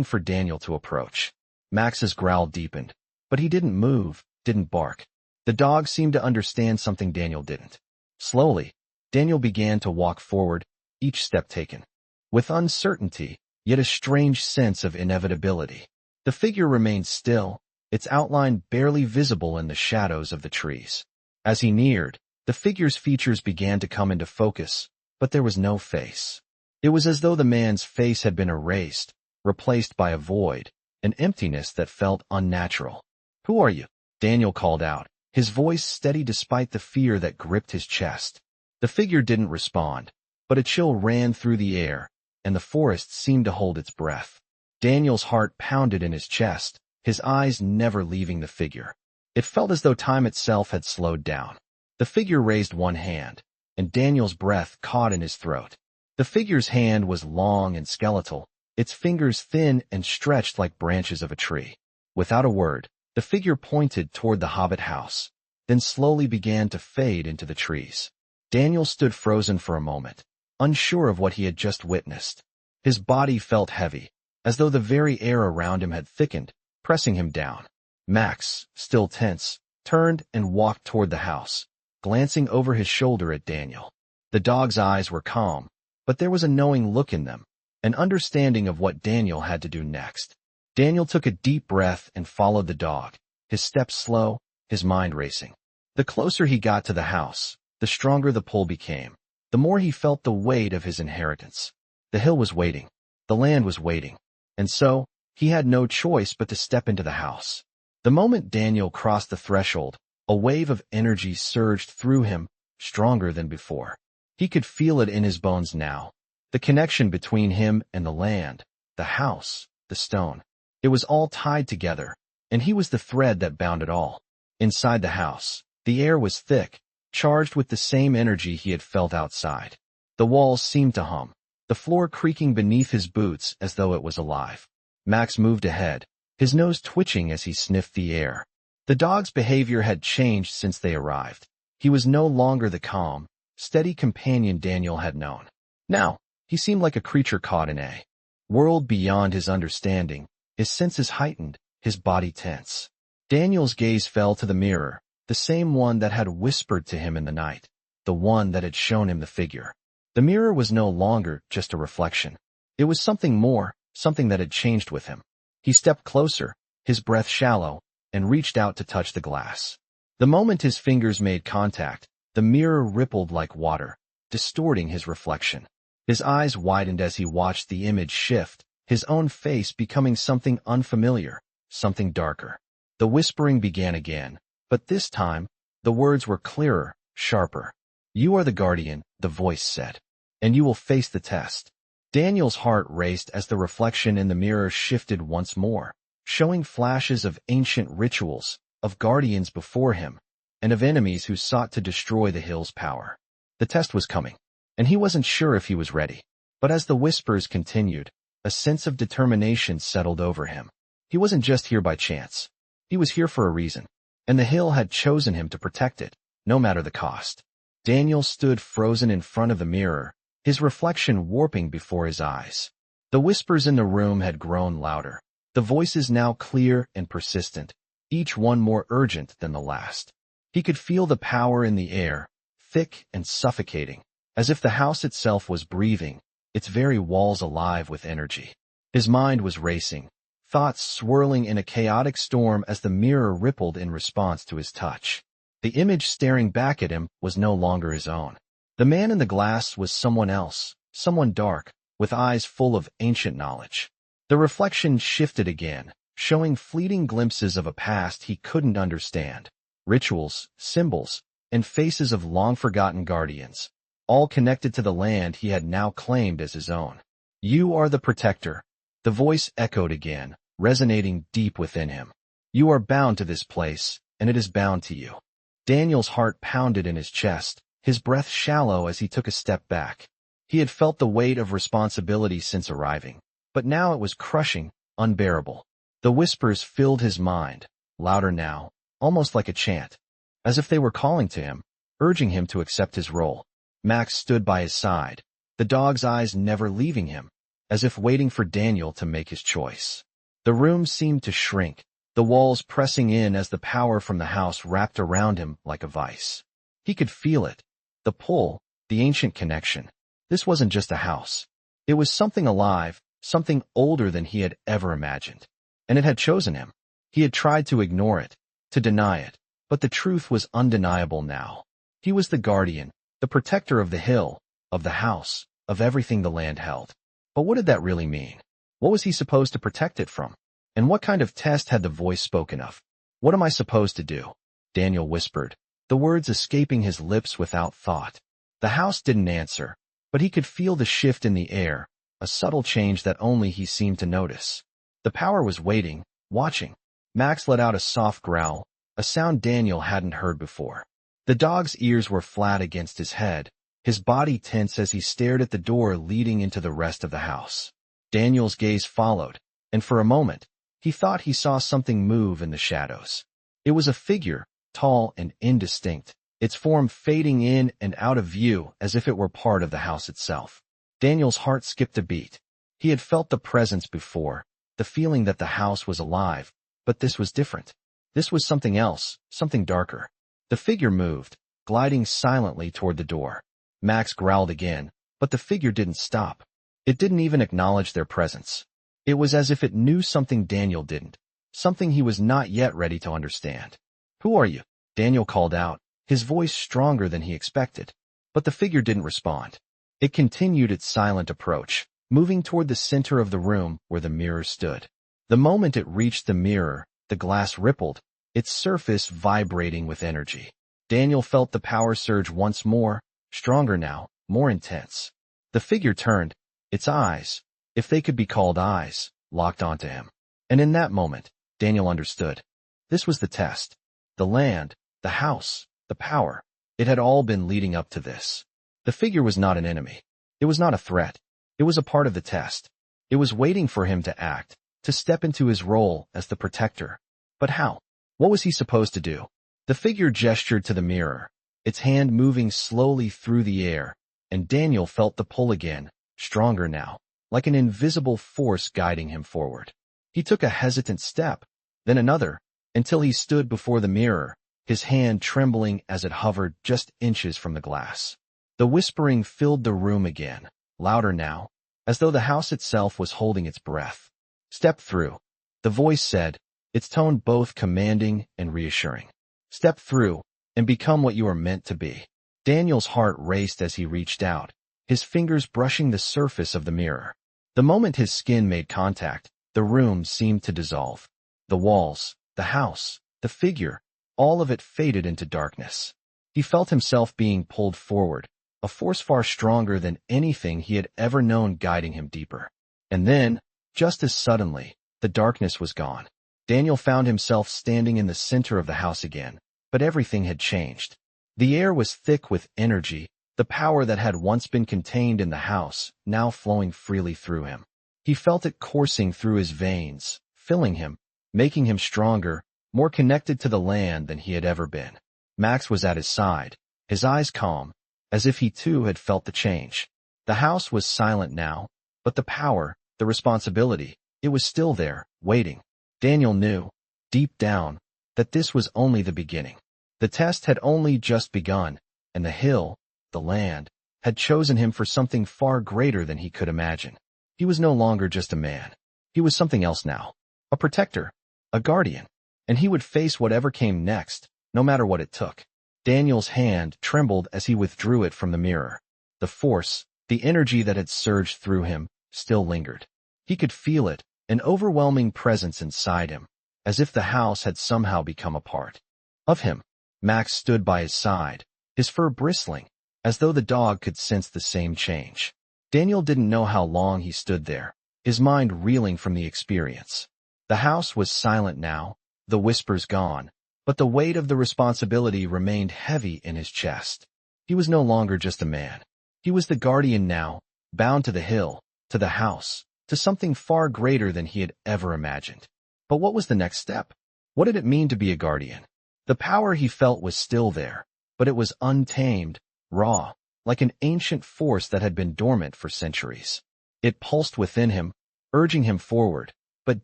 for Daniel to approach. Max's growl deepened, but he didn't move, didn't bark. The dog seemed to understand something Daniel didn't. Slowly, Daniel began to walk forward, each step taken with uncertainty, yet a strange sense of inevitability. The figure remained still, its outline barely visible in the shadows of the trees. As he neared, the figure's features began to come into focus, but there was no face. It was as though the man's face had been erased, replaced by a void, an emptiness that felt unnatural. "Who are you?" Daniel called out, his voice steady despite the fear that gripped his chest. The figure didn't respond, but a chill ran through the air, and the forest seemed to hold its breath. Daniel's heart pounded in his chest, his eyes never leaving the figure. It felt as though time itself had slowed down. The figure raised one hand, and Daniel's breath caught in his throat. The figure's hand was long and skeletal, its fingers thin and stretched like branches of a tree. Without a word, the figure pointed toward the Hobbit house, then slowly began to fade into the trees. Daniel stood frozen for a moment, unsure of what he had just witnessed. His body felt heavy, as though the very air around him had thickened, pressing him down. Max, still tense, turned and walked toward the house, glancing over his shoulder at Daniel. The dog's eyes were calm, but there was a knowing look in them, an understanding of what Daniel had to do next. Daniel took a deep breath and followed the dog, his steps slow, his mind racing. The closer he got to the house, the stronger the pull became, the more he felt the weight of his inheritance. The hill was waiting, the land was waiting, and so, he had no choice but to step into the house. The moment Daniel crossed the threshold, a wave of energy surged through him, stronger than before. He could feel it in his bones now, the connection between him and the land, the house, the stone. It was all tied together, and he was the thread that bound it all. Inside the house, the air was thick, charged with the same energy he had felt outside. The walls seemed to hum, the floor creaking beneath his boots as though it was alive. Max moved ahead, his nose twitching as he sniffed the air. The dog's behavior had changed since they arrived. He was no longer the calm, steady companion Daniel had known. Now, he seemed like a creature caught in a world beyond his understanding, his senses heightened, his body tense. Daniel's gaze fell to the mirror, the same one that had whispered to him in the night, the one that had shown him the figure. The mirror was no longer just a reflection. It was something more, something that had changed with him. He stepped closer, his breath shallow, and reached out to touch the glass. The moment his fingers made contact, the mirror rippled like water, distorting his reflection. His eyes widened as he watched the image shift, his own face becoming something unfamiliar, something darker. The whispering began again, but this time, the words were clearer, sharper. "You are the guardian," the voice said, "and you will face the test." Daniel's heart raced as the reflection in the mirror shifted once more, showing flashes of ancient rituals, of guardians before him, and of enemies who sought to destroy the hill's power. The test was coming, and he wasn't sure if he was ready. But as the whispers continued, a sense of determination settled over him. He wasn't just here by chance. He was here for a reason, and the hill had chosen him to protect it, no matter the cost. Daniel stood frozen in front of the mirror, his reflection warping before his eyes. The whispers in the room had grown louder, the voices now clear and persistent, each one more urgent than the last. He could feel the power in the air, thick and suffocating, as if the house itself was breathing, its very walls alive with energy. His mind was racing, thoughts swirling in a chaotic storm as the mirror rippled in response to his touch. The image staring back at him was no longer his own. The man in the glass was someone else, someone dark, with eyes full of ancient knowledge. The reflection shifted again, showing fleeting glimpses of a past he couldn't understand. Rituals, symbols, and faces of long-forgotten guardians, all connected to the land he had now claimed as his own. "You are the protector," the voice echoed again, resonating deep within him. "You are bound to this place, and it is bound to you." Daniel's heart pounded in his chest, his breath shallow as he took a step back. He had felt the weight of responsibility since arriving, but now it was crushing, unbearable. The whispers filled his mind, louder now, almost like a chant, as if they were calling to him, urging him to accept his role. Max stood by his side, the dog's eyes never leaving him, as if waiting for Daniel to make his choice. The room seemed to shrink, the walls pressing in as the power from the house wrapped around him like a vice. He could feel it, the pull, the ancient connection. This wasn't just a house. It was something alive, something older than he had ever imagined. And it had chosen him. He had tried to ignore it, to deny it, but the truth was undeniable now. He was the guardian, the protector of the hill, of the house, of everything the land held. But what did that really mean? What was he supposed to protect it from? And what kind of test had the voice spoken of? "What am I supposed to do?" Daniel whispered, the words escaping his lips without thought. The house didn't answer, but he could feel the shift in the air, a subtle change that only he seemed to notice. The power was waiting, watching. Max let out a soft growl, a sound Daniel hadn't heard before. The dog's ears were flat against his head, his body tense as he stared at the door leading into the rest of the house. Daniel's gaze followed, and for a moment, he thought he saw something move in the shadows. It was a figure, tall and indistinct, its form fading in and out of view as if it were part of the house itself. Daniel's heart skipped a beat. He had felt the presence before, the feeling that the house was alive, but this was different. This was something else, something darker. The figure moved, gliding silently toward the door. Max growled again, but the figure didn't stop. It didn't even acknowledge their presence. It was as if it knew something Daniel didn't, something he was not yet ready to understand. "Who are you?" Daniel called out, his voice stronger than he expected. But the figure didn't respond. It continued its silent approach, moving toward the center of the room where the mirror stood. The moment it reached the mirror, the glass rippled, its surface vibrating with energy. Daniel felt the power surge once more, stronger now, more intense. The figure turned, its eyes, if they could be called eyes, locked onto him. And in that moment, Daniel understood. This was the test. The land, the house, the power. It had all been leading up to this. The figure was not an enemy. It was not a threat. It was a part of the test. It was waiting for him to act, to step into his role as the protector. But how? What was he supposed to do? The figure gestured to the mirror, its hand moving slowly through the air, and Daniel felt the pull again, stronger now, like an invisible force guiding him forward. He took a hesitant step, then another, until he stood before the mirror, his hand trembling as it hovered just inches from the glass. The whispering filled the room again, louder now, as though the house itself was holding its breath. "Step through," the voice said, its tone both commanding and reassuring. "Step through, and become what you are meant to be." Daniel's heart raced as he reached out, his fingers brushing the surface of the mirror. The moment his skin made contact, the room seemed to dissolve. The walls, the house, the figure, all of it faded into darkness. He felt himself being pulled forward, a force far stronger than anything he had ever known guiding him deeper. And then, just as suddenly, the darkness was gone. Daniel found himself standing in the center of the house again, but everything had changed. The air was thick with energy, the power that had once been contained in the house, now flowing freely through him. He felt it coursing through his veins, filling him, making him stronger, more connected to the land than he had ever been. Max was at his side, his eyes calm, as if he too had felt the change. The house was silent now, but the power, the responsibility, it was still there, waiting. Daniel knew, deep down, that this was only the beginning. The test had only just begun, and the hill, the land, had chosen him for something far greater than he could imagine. He was no longer just a man. He was something else now. A protector, a guardian, and he would face whatever came next, no matter what it took. Daniel's hand trembled as he withdrew it from the mirror. The force, the energy that had surged through him, still lingered. He could feel it, an overwhelming presence inside him, as if the house had somehow become a part of him. Max stood by his side, his fur bristling, as though the dog could sense the same change. Daniel didn't know how long he stood there, his mind reeling from the experience. The house was silent now, the whispers gone, but the weight of the responsibility remained heavy in his chest. He was no longer just a man. He was the guardian now, bound to the hill, to the house, to something far greater than he had ever imagined. But what was the next step? What did it mean to be a guardian? The power he felt was still there, but it was untamed, raw, like an ancient force that had been dormant for centuries. It pulsed within him, urging him forward, but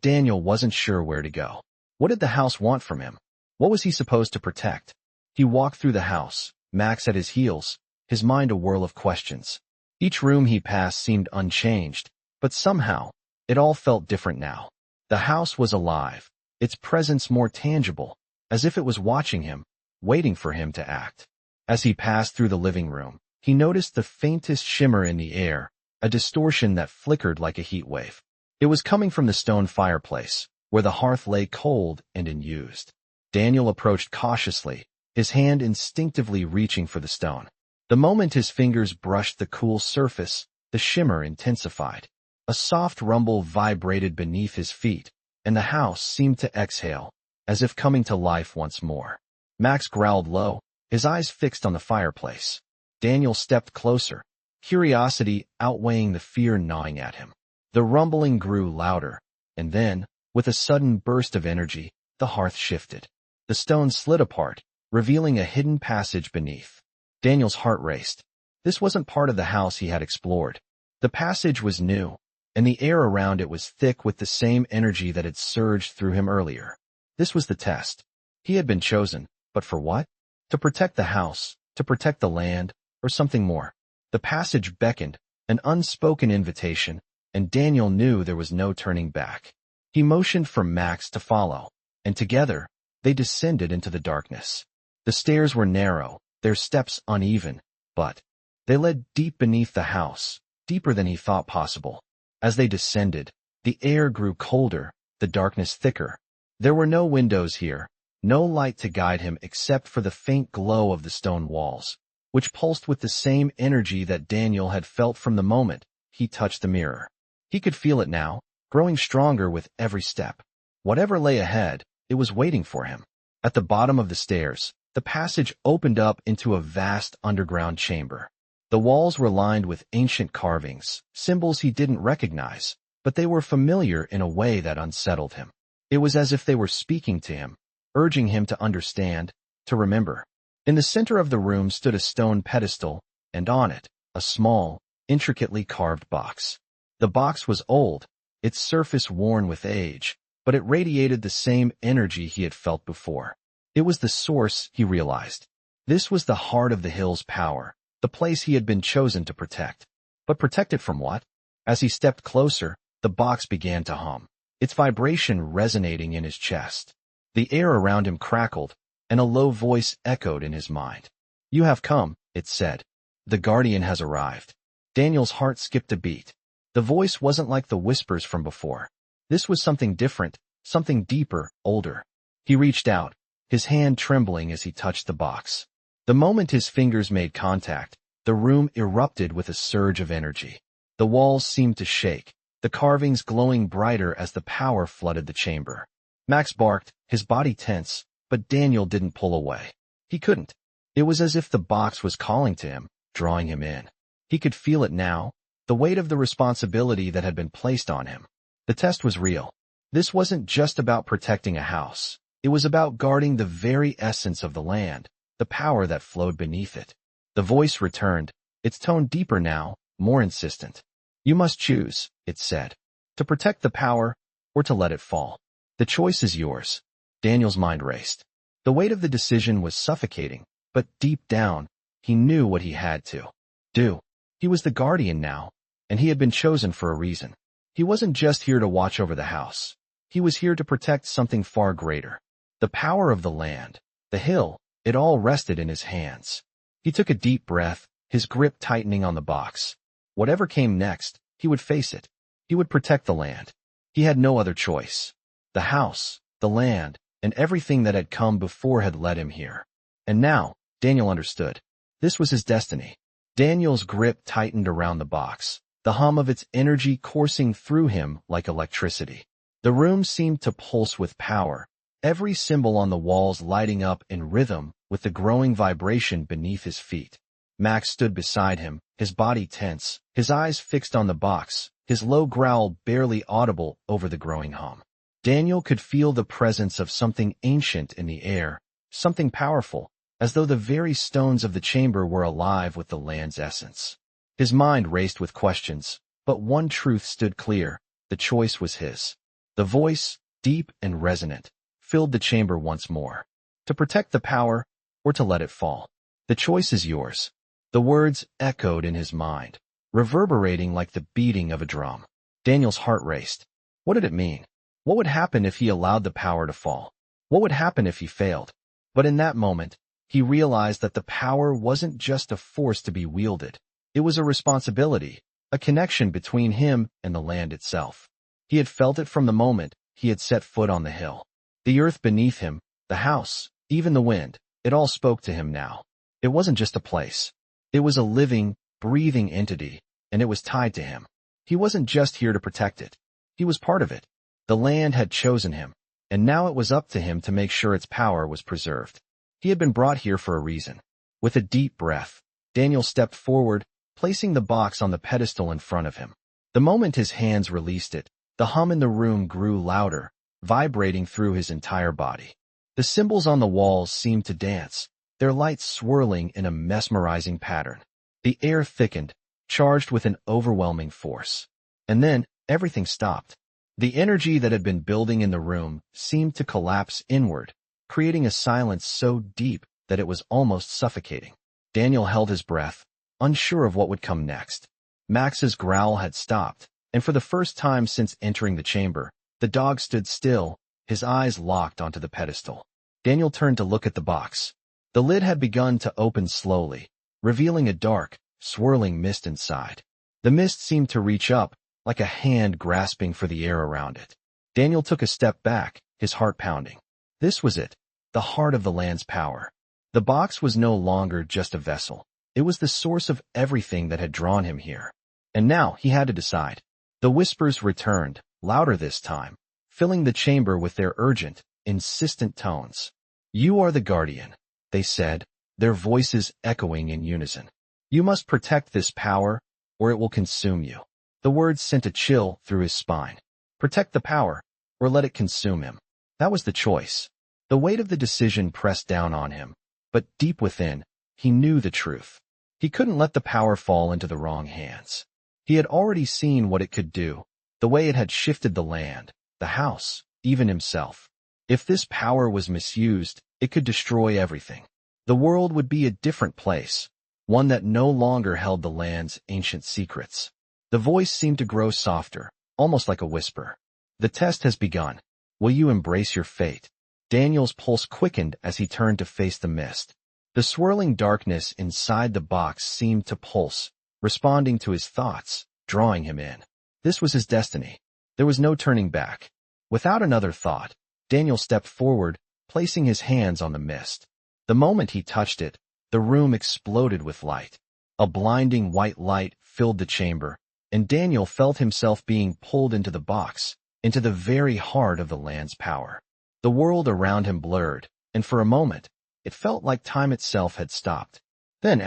Daniel wasn't sure where to go. What did the house want from him? What was he supposed to protect? He walked through the house, Max at his heels, his mind a whirl of questions. Each room he passed seemed unchanged, but somehow, it all felt different now. The house was alive, its presence more tangible, as if it was watching him, waiting for him to act. As he passed through the living room, he noticed the faintest shimmer in the air, a distortion that flickered like a heat wave. It was coming from the stone fireplace, where the hearth lay cold and unused. Daniel approached cautiously, his hand instinctively reaching for the stone. The moment his fingers brushed the cool surface, the shimmer intensified. A soft rumble vibrated beneath his feet, and the house seemed to exhale, as if coming to life once more. Max growled low, his eyes fixed on the fireplace. Daniel stepped closer, curiosity outweighing the fear gnawing at him. The rumbling grew louder, and then, with a sudden burst of energy, the hearth shifted. The stone slid apart, revealing a hidden passage beneath. Daniel's heart raced. This wasn't part of the house he had explored. The passage was new, and the air around it was thick with the same energy that had surged through him earlier. This was the test. He had been chosen, but for what? To protect the house, to protect the land, or something more. The passage beckoned, an unspoken invitation, and Daniel knew there was no turning back. He motioned for Max to follow, and together, they descended into the darkness. The stairs were narrow, their steps uneven, but they led deep beneath the house, deeper than he thought possible. As they descended, the air grew colder, the darkness thicker. There were no windows here, no light to guide him except for the faint glow of the stone walls, which pulsed with the same energy that Daniel had felt from the moment he touched the mirror. He could feel it now, growing stronger with every step. Whatever lay ahead, it was waiting for him. At the bottom of the stairs, the passage opened up into a vast underground chamber. The walls were lined with ancient carvings, symbols he didn't recognize, but they were familiar in a way that unsettled him. It was as if they were speaking to him, urging him to understand, to remember. In the center of the room stood a stone pedestal, and on it, a small, intricately carved box. The box was old, its surface worn with age, but it radiated the same energy he had felt before. It was the source, he realized. This was the heart of the hill's power, the place he had been chosen to protect. But protect it from what? As he stepped closer, the box began to hum, its vibration resonating in his chest. The air around him crackled, and a low voice echoed in his mind. "You have come," it said. "The guardian has arrived." Daniel's heart skipped a beat. The voice wasn't like the whispers from before. This was something different, something deeper, older. He reached out, his hand trembling as he touched the box. The moment his fingers made contact, the room erupted with a surge of energy. The walls seemed to shake, the carvings glowing brighter as the power flooded the chamber. Max barked, his body tense, but Daniel didn't pull away. He couldn't. It was as if the box was calling to him, drawing him in. He could feel it now, the weight of the responsibility that had been placed on him. The test was real. This wasn't just about protecting a house. It was about guarding the very essence of the land, the power that flowed beneath it. The voice returned, its tone deeper now, more insistent. "You must choose," it said, "to protect the power or to let it fall. The choice is yours." Daniel's mind raced. The weight of the decision was suffocating, but deep down, he knew what he had to do. He was the guardian now, and he had been chosen for a reason. He wasn't just here to watch over the house. He was here to protect something far greater. The power of the land, the hill, it all rested in his hands. He took a deep breath, his grip tightening on the box. Whatever came next, he would face it. He would protect the land. He had no other choice. The house, the land, and everything that had come before had led him here. And now, Daniel understood. This was his destiny. Daniel's grip tightened around the box, the hum of its energy coursing through him like electricity. The room seemed to pulse with power, every symbol on the walls lighting up in rhythm with the growing vibration beneath his feet. Max stood beside him, his body tense, his eyes fixed on the box, his low growl barely audible over the growing hum. Daniel could feel the presence of something ancient in the air, something powerful, as though the very stones of the chamber were alive with the land's essence. His mind raced with questions, but one truth stood clear: the choice was his. The voice, deep and resonant, filled the chamber once more. To protect the power, or to let it fall. The choice is yours. The words echoed in his mind, reverberating like the beating of a drum. Daniel's heart raced. What did it mean? What would happen if he allowed the power to fall? What would happen if he failed? But in that moment, he realized that the power wasn't just a force to be wielded. It was a responsibility, a connection between him and the land itself. He had felt it from the moment he had set foot on the hill. The earth beneath him, the house, even the wind, it all spoke to him now. It wasn't just a place. It was a living, breathing entity, and it was tied to him. He wasn't just here to protect it. He was part of it. The land had chosen him, and now it was up to him to make sure its power was preserved. He had been brought here for a reason. With a deep breath, Daniel stepped forward, placing the box on the pedestal in front of him. The moment his hands released it, the hum in the room grew louder, vibrating through his entire body. The symbols on the walls seemed to dance, their lights swirling in a mesmerizing pattern. The air thickened, charged with an overwhelming force. And then, everything stopped. The energy that had been building in the room seemed to collapse inward, creating a silence so deep that it was almost suffocating. Daniel held his breath, unsure of what would come next. Max's growl had stopped, and for the first time since entering the chamber, the dog stood still, his eyes locked onto the pedestal. Daniel turned to look at the box. The lid had begun to open slowly, revealing a dark, swirling mist inside. The mist seemed to reach up, like a hand grasping for the air around it. Daniel took a step back, his heart pounding. This was it, the heart of the land's power. The box was no longer just a vessel. It was the source of everything that had drawn him here. And now he had to decide. The whispers returned, louder this time, filling the chamber with their urgent, insistent tones. "You are the guardian," they said, their voices echoing in unison. "You must protect this power, or it will consume you." The words sent a chill through his spine. Protect the power, or let it consume him. That was the choice. The weight of the decision pressed down on him, but deep within, he knew the truth. He couldn't let the power fall into the wrong hands. He had already seen what it could do, the way it had shifted the land, the house, even himself. If this power was misused, it could destroy everything. The world would be a different place, one that no longer held the land's ancient secrets. The voice seemed to grow softer, almost like a whisper. "The test has begun. Will you embrace your fate?" Daniel's pulse quickened as he turned to face the mist. The swirling darkness inside the box seemed to pulse, responding to his thoughts, drawing him in. This was his destiny. There was no turning back. Without another thought, Daniel stepped forward, placing his hands on the mist. The moment he touched it, the room exploded with light. A blinding white light filled the chamber, and Daniel felt himself being pulled into the box, into the very heart of the land's power. The world around him blurred, and for a moment, it felt like time itself had stopped. Then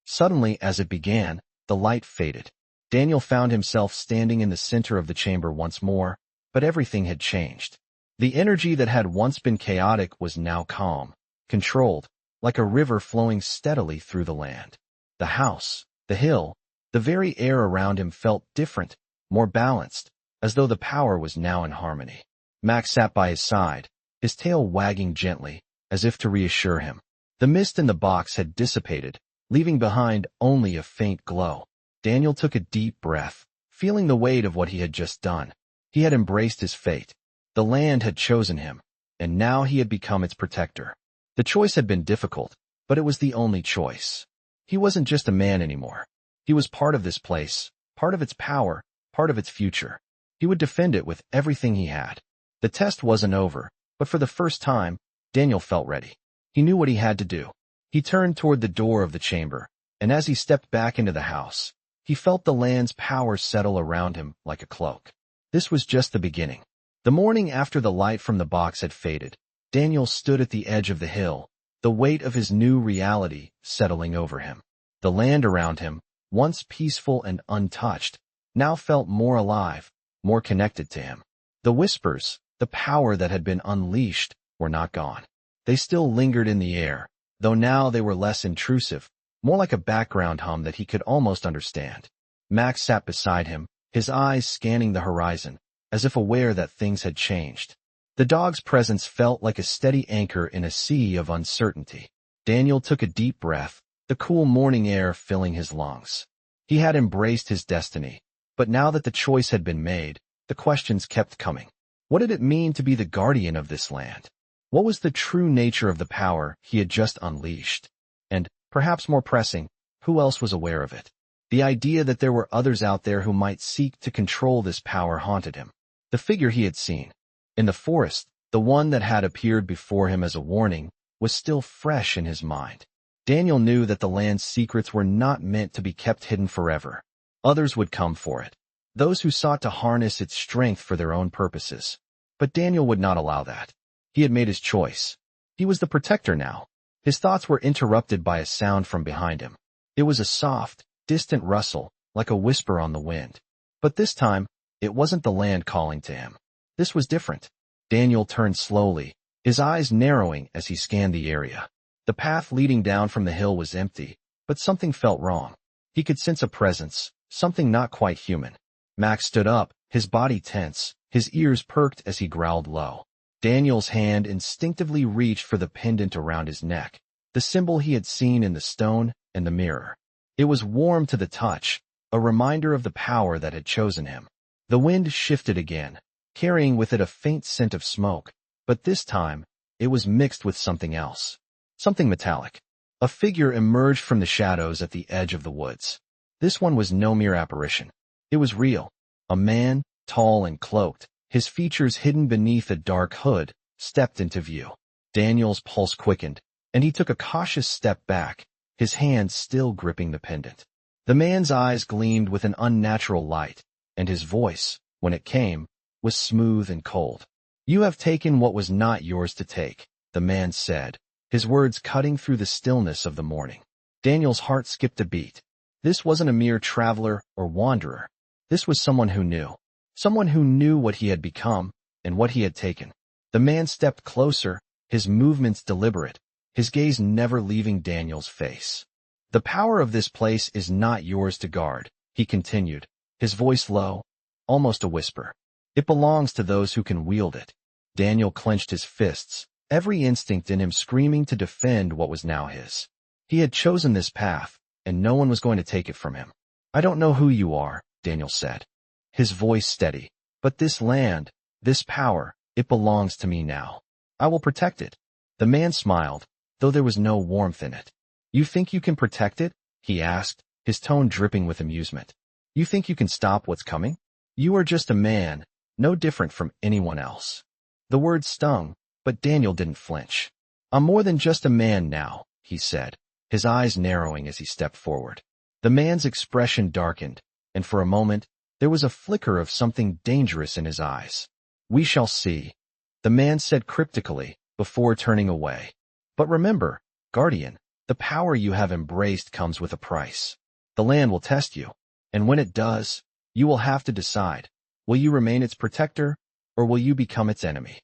suddenly as it began, the light faded. Daniel found himself standing in the center of the chamber once more, but everything had changed. The energy that had once been chaotic was now calm, controlled, like a river flowing steadily through the land. The house, the hill, the very air around him felt different, more balanced, as though the power was now in harmony. Max sat by his side, his tail wagging gently, as if to reassure him. The mist in the box had dissipated, leaving behind only a faint glow. Daniel took a deep breath, feeling the weight of what he had just done. He had embraced his fate. The land had chosen him, and now he had become its protector. The choice had been difficult, but it was the only choice. He wasn't just a man anymore. He was part of this place, part of its power, part of its future. He would defend it with everything he had. The test wasn't over, but for the first time, Daniel felt ready. He knew what he had to do. He turned toward the door of the chamber, and as he stepped back into the house, he felt the land's power settle around him like a cloak. This was just the beginning. The morning after the light from the box had faded, Daniel stood at the edge of the hill, the weight of his new reality settling over him. The land around him, once peaceful and untouched, now felt more alive, more connected to him. The whispers, the power that had been unleashed, were not gone. They still lingered in the air, though now they were less intrusive, more like a background hum that he could almost understand. Max sat beside him, his eyes scanning the horizon, as if aware that things had changed. The dog's presence felt like a steady anchor in a sea of uncertainty. Daniel took a deep breath, the cool morning air filling his lungs. He had embraced his destiny, but now that the choice had been made, the questions kept coming. What did it mean to be the guardian of this land? What was the true nature of the power he had just unleashed? And, perhaps more pressing, who else was aware of it? The idea that there were others out there who might seek to control this power haunted him. The figure he had seen in the forest, the one that had appeared before him as a warning, was still fresh in his mind. Daniel knew that the land's secrets were not meant to be kept hidden forever. Others would come for it, those who sought to harness its strength for their own purposes. But Daniel would not allow that. He had made his choice. He was the protector now. His thoughts were interrupted by a sound from behind him. It was a soft, distant rustle, like a whisper on the wind. But this time, it wasn't the land calling to him. This was different. Daniel turned slowly, his eyes narrowing as he scanned the area. The path leading down from the hill was empty, but something felt wrong. He could sense a presence, something not quite human. Max stood up, his body tense, his ears perked as he growled low. Daniel's hand instinctively reached for the pendant around his neck, the symbol he had seen in the stone and the mirror. It was warm to the touch, a reminder of the power that had chosen him. The wind shifted again, carrying with it a faint scent of smoke, but this time, it was mixed with something else. Something metallic. A figure emerged from the shadows at the edge of the woods. This one was no mere apparition. It was real. A man, tall and cloaked, his features hidden beneath a dark hood, stepped into view. Daniel's pulse quickened, and he took a cautious step back, his hand still gripping the pendant. The man's eyes gleamed with an unnatural light, and his voice, when it came, was smooth and cold. "You have taken what was not yours to take," the man said, his words cutting through the stillness of the morning. Daniel's heart skipped a beat. This wasn't a mere traveler or wanderer. This was someone who knew what he had become and what he had taken. The man stepped closer, his movements deliberate, his gaze never leaving Daniel's face. "The power of this place is not yours to guard," he continued, his voice low, almost a whisper. "It belongs to those who can wield it." Daniel clenched his fists, every instinct in him screaming to defend what was now his. He had chosen this path, and no one was going to take it from him. "I don't know who you are," Daniel said, his voice steady, "but this land, this power, it belongs to me now. I will protect it." The man smiled, though there was no warmth in it. "You think you can protect it?" he asked, his tone dripping with amusement. "You think you can stop what's coming? You are just a man, no different from anyone else." The words stung, but Daniel didn't flinch. "I'm more than just a man now," he said, his eyes narrowing as he stepped forward. The man's expression darkened, and for a moment, there was a flicker of something dangerous in his eyes. "We shall see," the man said cryptically, before turning away. "But remember, Guardian, the power you have embraced comes with a price. The land will test you, and when it does, you will have to decide, will you remain its protector, or will you become its enemy?"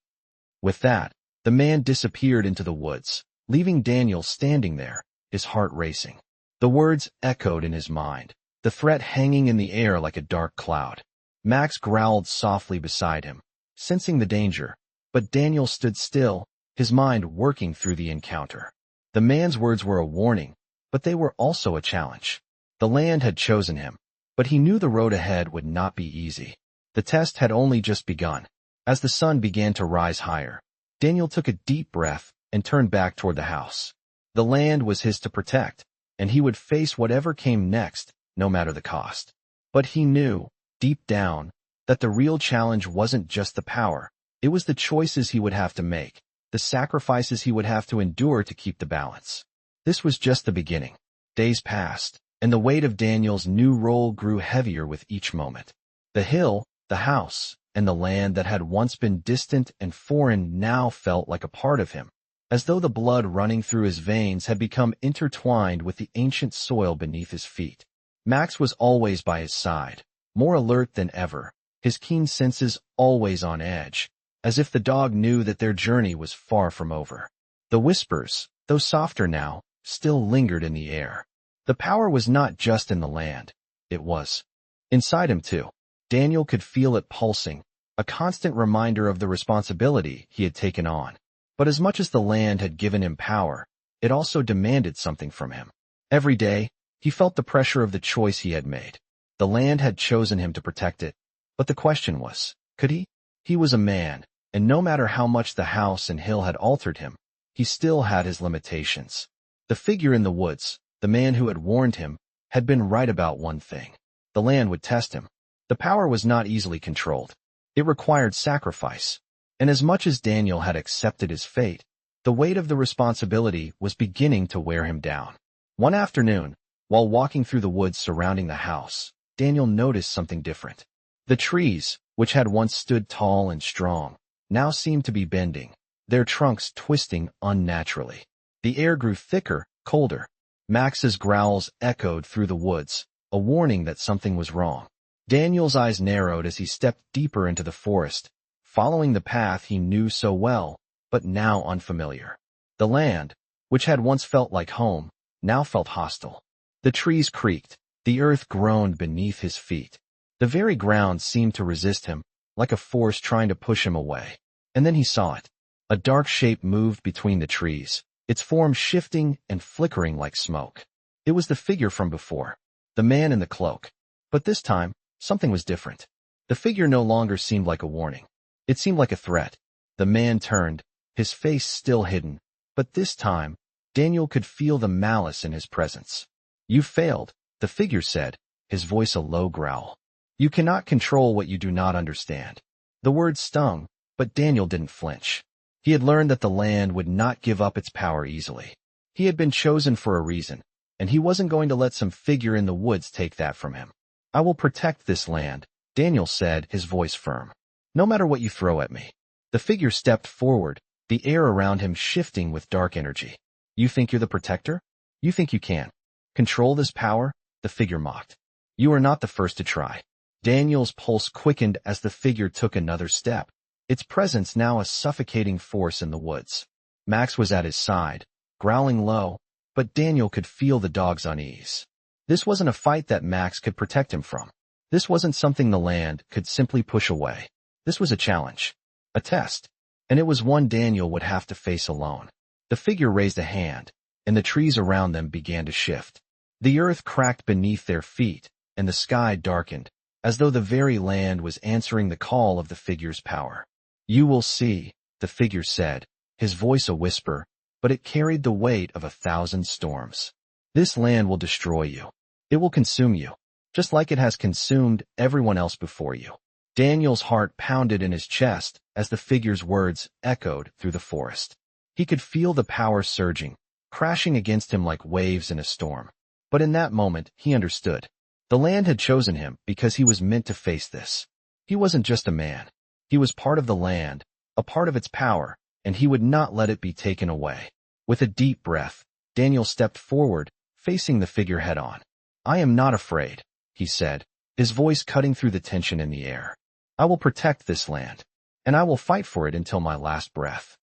With that, the man disappeared into the woods, leaving Daniel standing there, his heart racing. The words echoed in his mind, the threat hanging in the air like a dark cloud. Max growled softly beside him, sensing the danger, but Daniel stood still, his mind working through the encounter. The man's words were a warning, but they were also a challenge. The land had chosen him, But he knew the road ahead would not be easy. The test had only just begun. As the sun began to rise higher, Daniel took a deep breath and turned back toward the house. The land was his to protect, and he would face whatever came next, no matter the cost. But he knew, deep down, that the real challenge wasn't just the power. It was the choices he would have to make, the sacrifices he would have to endure to keep the balance. This was just the beginning. Days passed, and the weight of Daniel's new role grew heavier with each moment. The hill, the house, and the land that had once been distant and foreign now felt like a part of him, as though the blood running through his veins had become intertwined with the ancient soil beneath his feet. Max was always by his side, more alert than ever, his keen senses always on edge, as if the dog knew that their journey was far from over. The whispers, though softer now, still lingered in the air. The power was not just in the land. It was inside him too. Daniel could feel it pulsing, a constant reminder of the responsibility he had taken on. But as much as the land had given him power, it also demanded something from him. Every day, he felt the pressure of the choice he had made. The land had chosen him to protect it. But the question was, could he? He was a man, and no matter how much the house and hill had altered him, he still had his limitations. The figure in the woods, the man who had warned him, had been right about one thing. The land would test him. The power was not easily controlled. It required sacrifice. And as much as Daniel had accepted his fate, the weight of the responsibility was beginning to wear him down. One afternoon, while walking through the woods surrounding the house, Daniel noticed something different. The trees, which had once stood tall and strong, now seemed to be bending, their trunks twisting unnaturally. The air grew thicker, colder. Max's growls echoed through the woods, a warning that something was wrong. Daniel's eyes narrowed as he stepped deeper into the forest, following the path he knew so well, but now unfamiliar. The land, which had once felt like home, now felt hostile. The trees creaked, the earth groaned beneath his feet. The very ground seemed to resist him, like a force trying to push him away. And then he saw it. A dark shape moved between the trees, its form shifting and flickering like smoke. It was the figure from before, the man in the cloak. But this time, something was different. The figure no longer seemed like a warning. It seemed like a threat. The man turned, his face still hidden, but this time, Daniel could feel the malice in his presence. "You failed," the figure said, his voice a low growl. "You cannot control what you do not understand." The words stung, but Daniel didn't flinch. He had learned that the land would not give up its power easily. He had been chosen for a reason, and he wasn't going to let some figure in the woods take that from him. "I will protect this land," Daniel said, his voice firm. "No matter what you throw at me." The figure stepped forward, the air around him shifting with dark energy. "You think you're the protector? You think you can control this power?" the figure mocked. "You are not the first to try." Daniel's pulse quickened as the figure took another step, its presence now a suffocating force in the woods. Max was at his side, growling low, but Daniel could feel the dog's unease. This wasn't a fight that Max could protect him from. This wasn't something the land could simply push away. This was a challenge, a test, and it was one Daniel would have to face alone. The figure raised a hand, and the trees around them began to shift. The earth cracked beneath their feet, and the sky darkened, as though the very land was answering the call of the figure's power. "You will see," the figure said, his voice a whisper, but it carried the weight of 1,000 storms. "This land will destroy you. It will consume you, just like it has consumed everyone else before you." Daniel's heart pounded in his chest as the figure's words echoed through the forest. He could feel the power surging, crashing against him like waves in a storm. But in that moment, he understood. The land had chosen him because he was meant to face this. He wasn't just a man. He was part of the land, a part of its power, and he would not let it be taken away. With a deep breath, Daniel stepped forward, facing the figure head-on. "I am not afraid," he said, his voice cutting through the tension in the air. "I will protect this land, and I will fight for it until my last breath."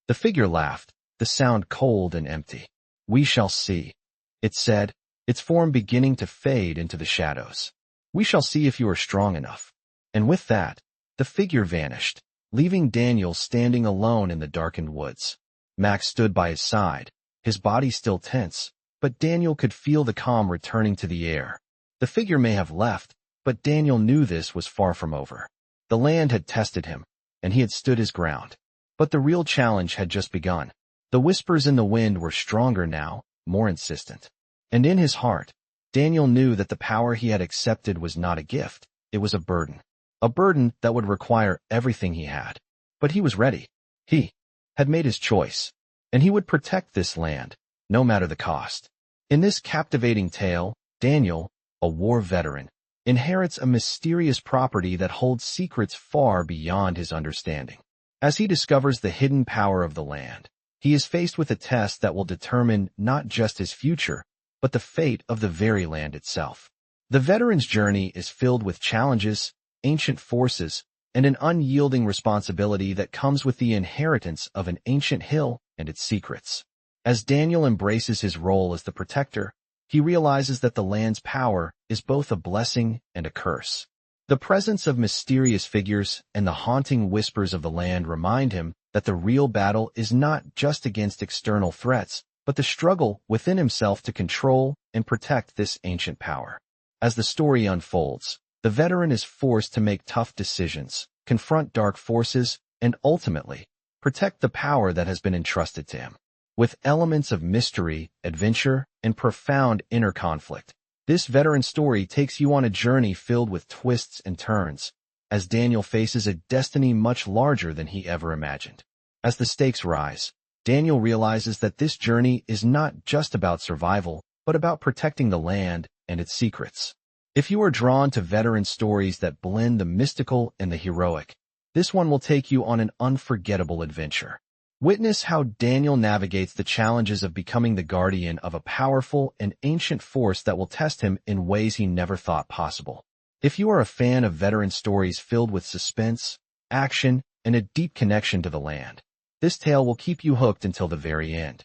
The figure laughed, the sound cold and empty. "We shall see," it said, its form beginning to fade into the shadows. "We shall see if you are strong enough." And with that, the figure vanished, leaving Daniel standing alone in the darkened woods. Max stood by his side, his body still tense, but Daniel could feel the calm returning to the air. The figure may have left, but Daniel knew this was far from over. The land had tested him, and he had stood his ground. But the real challenge had just begun. The whispers in the wind were stronger now, more insistent. And in his heart, Daniel knew that the power he had accepted was not a gift, it was a burden. A burden that would require everything he had. But he was ready. He had made his choice, and he would protect this land, no matter the cost. In this captivating tale, Daniel, a war veteran, inherits a mysterious property that holds secrets far beyond his understanding. As he discovers the hidden power of the land, he is faced with a test that will determine not just his future, but the fate of the very land itself. The veteran's journey is filled with challenges, ancient forces, and an unyielding responsibility that comes with the inheritance of an ancient hill and its secrets. As Daniel embraces his role as the protector, he realizes that the land's power is both a blessing and a curse. The presence of mysterious figures and the haunting whispers of the land remind him that the real battle is not just against external threats, but the struggle within himself to control and protect this ancient power. As the story unfolds, the veteran is forced to make tough decisions, confront dark forces, and ultimately, protect the power that has been entrusted to him. With elements of mystery, adventure, and profound inner conflict, this veteran story takes you on a journey filled with twists and turns, as Daniel faces a destiny much larger than he ever imagined. As the stakes rise, Daniel realizes that this journey is not just about survival, but about protecting the land and its secrets. If you are drawn to veteran stories that blend the mystical and the heroic, this one will take you on an unforgettable adventure. Witness how Daniel navigates the challenges of becoming the guardian of a powerful and ancient force that will test him in ways he never thought possible. If you are a fan of veteran stories filled with suspense, action, and a deep connection to the land, this tale will keep you hooked until the very end.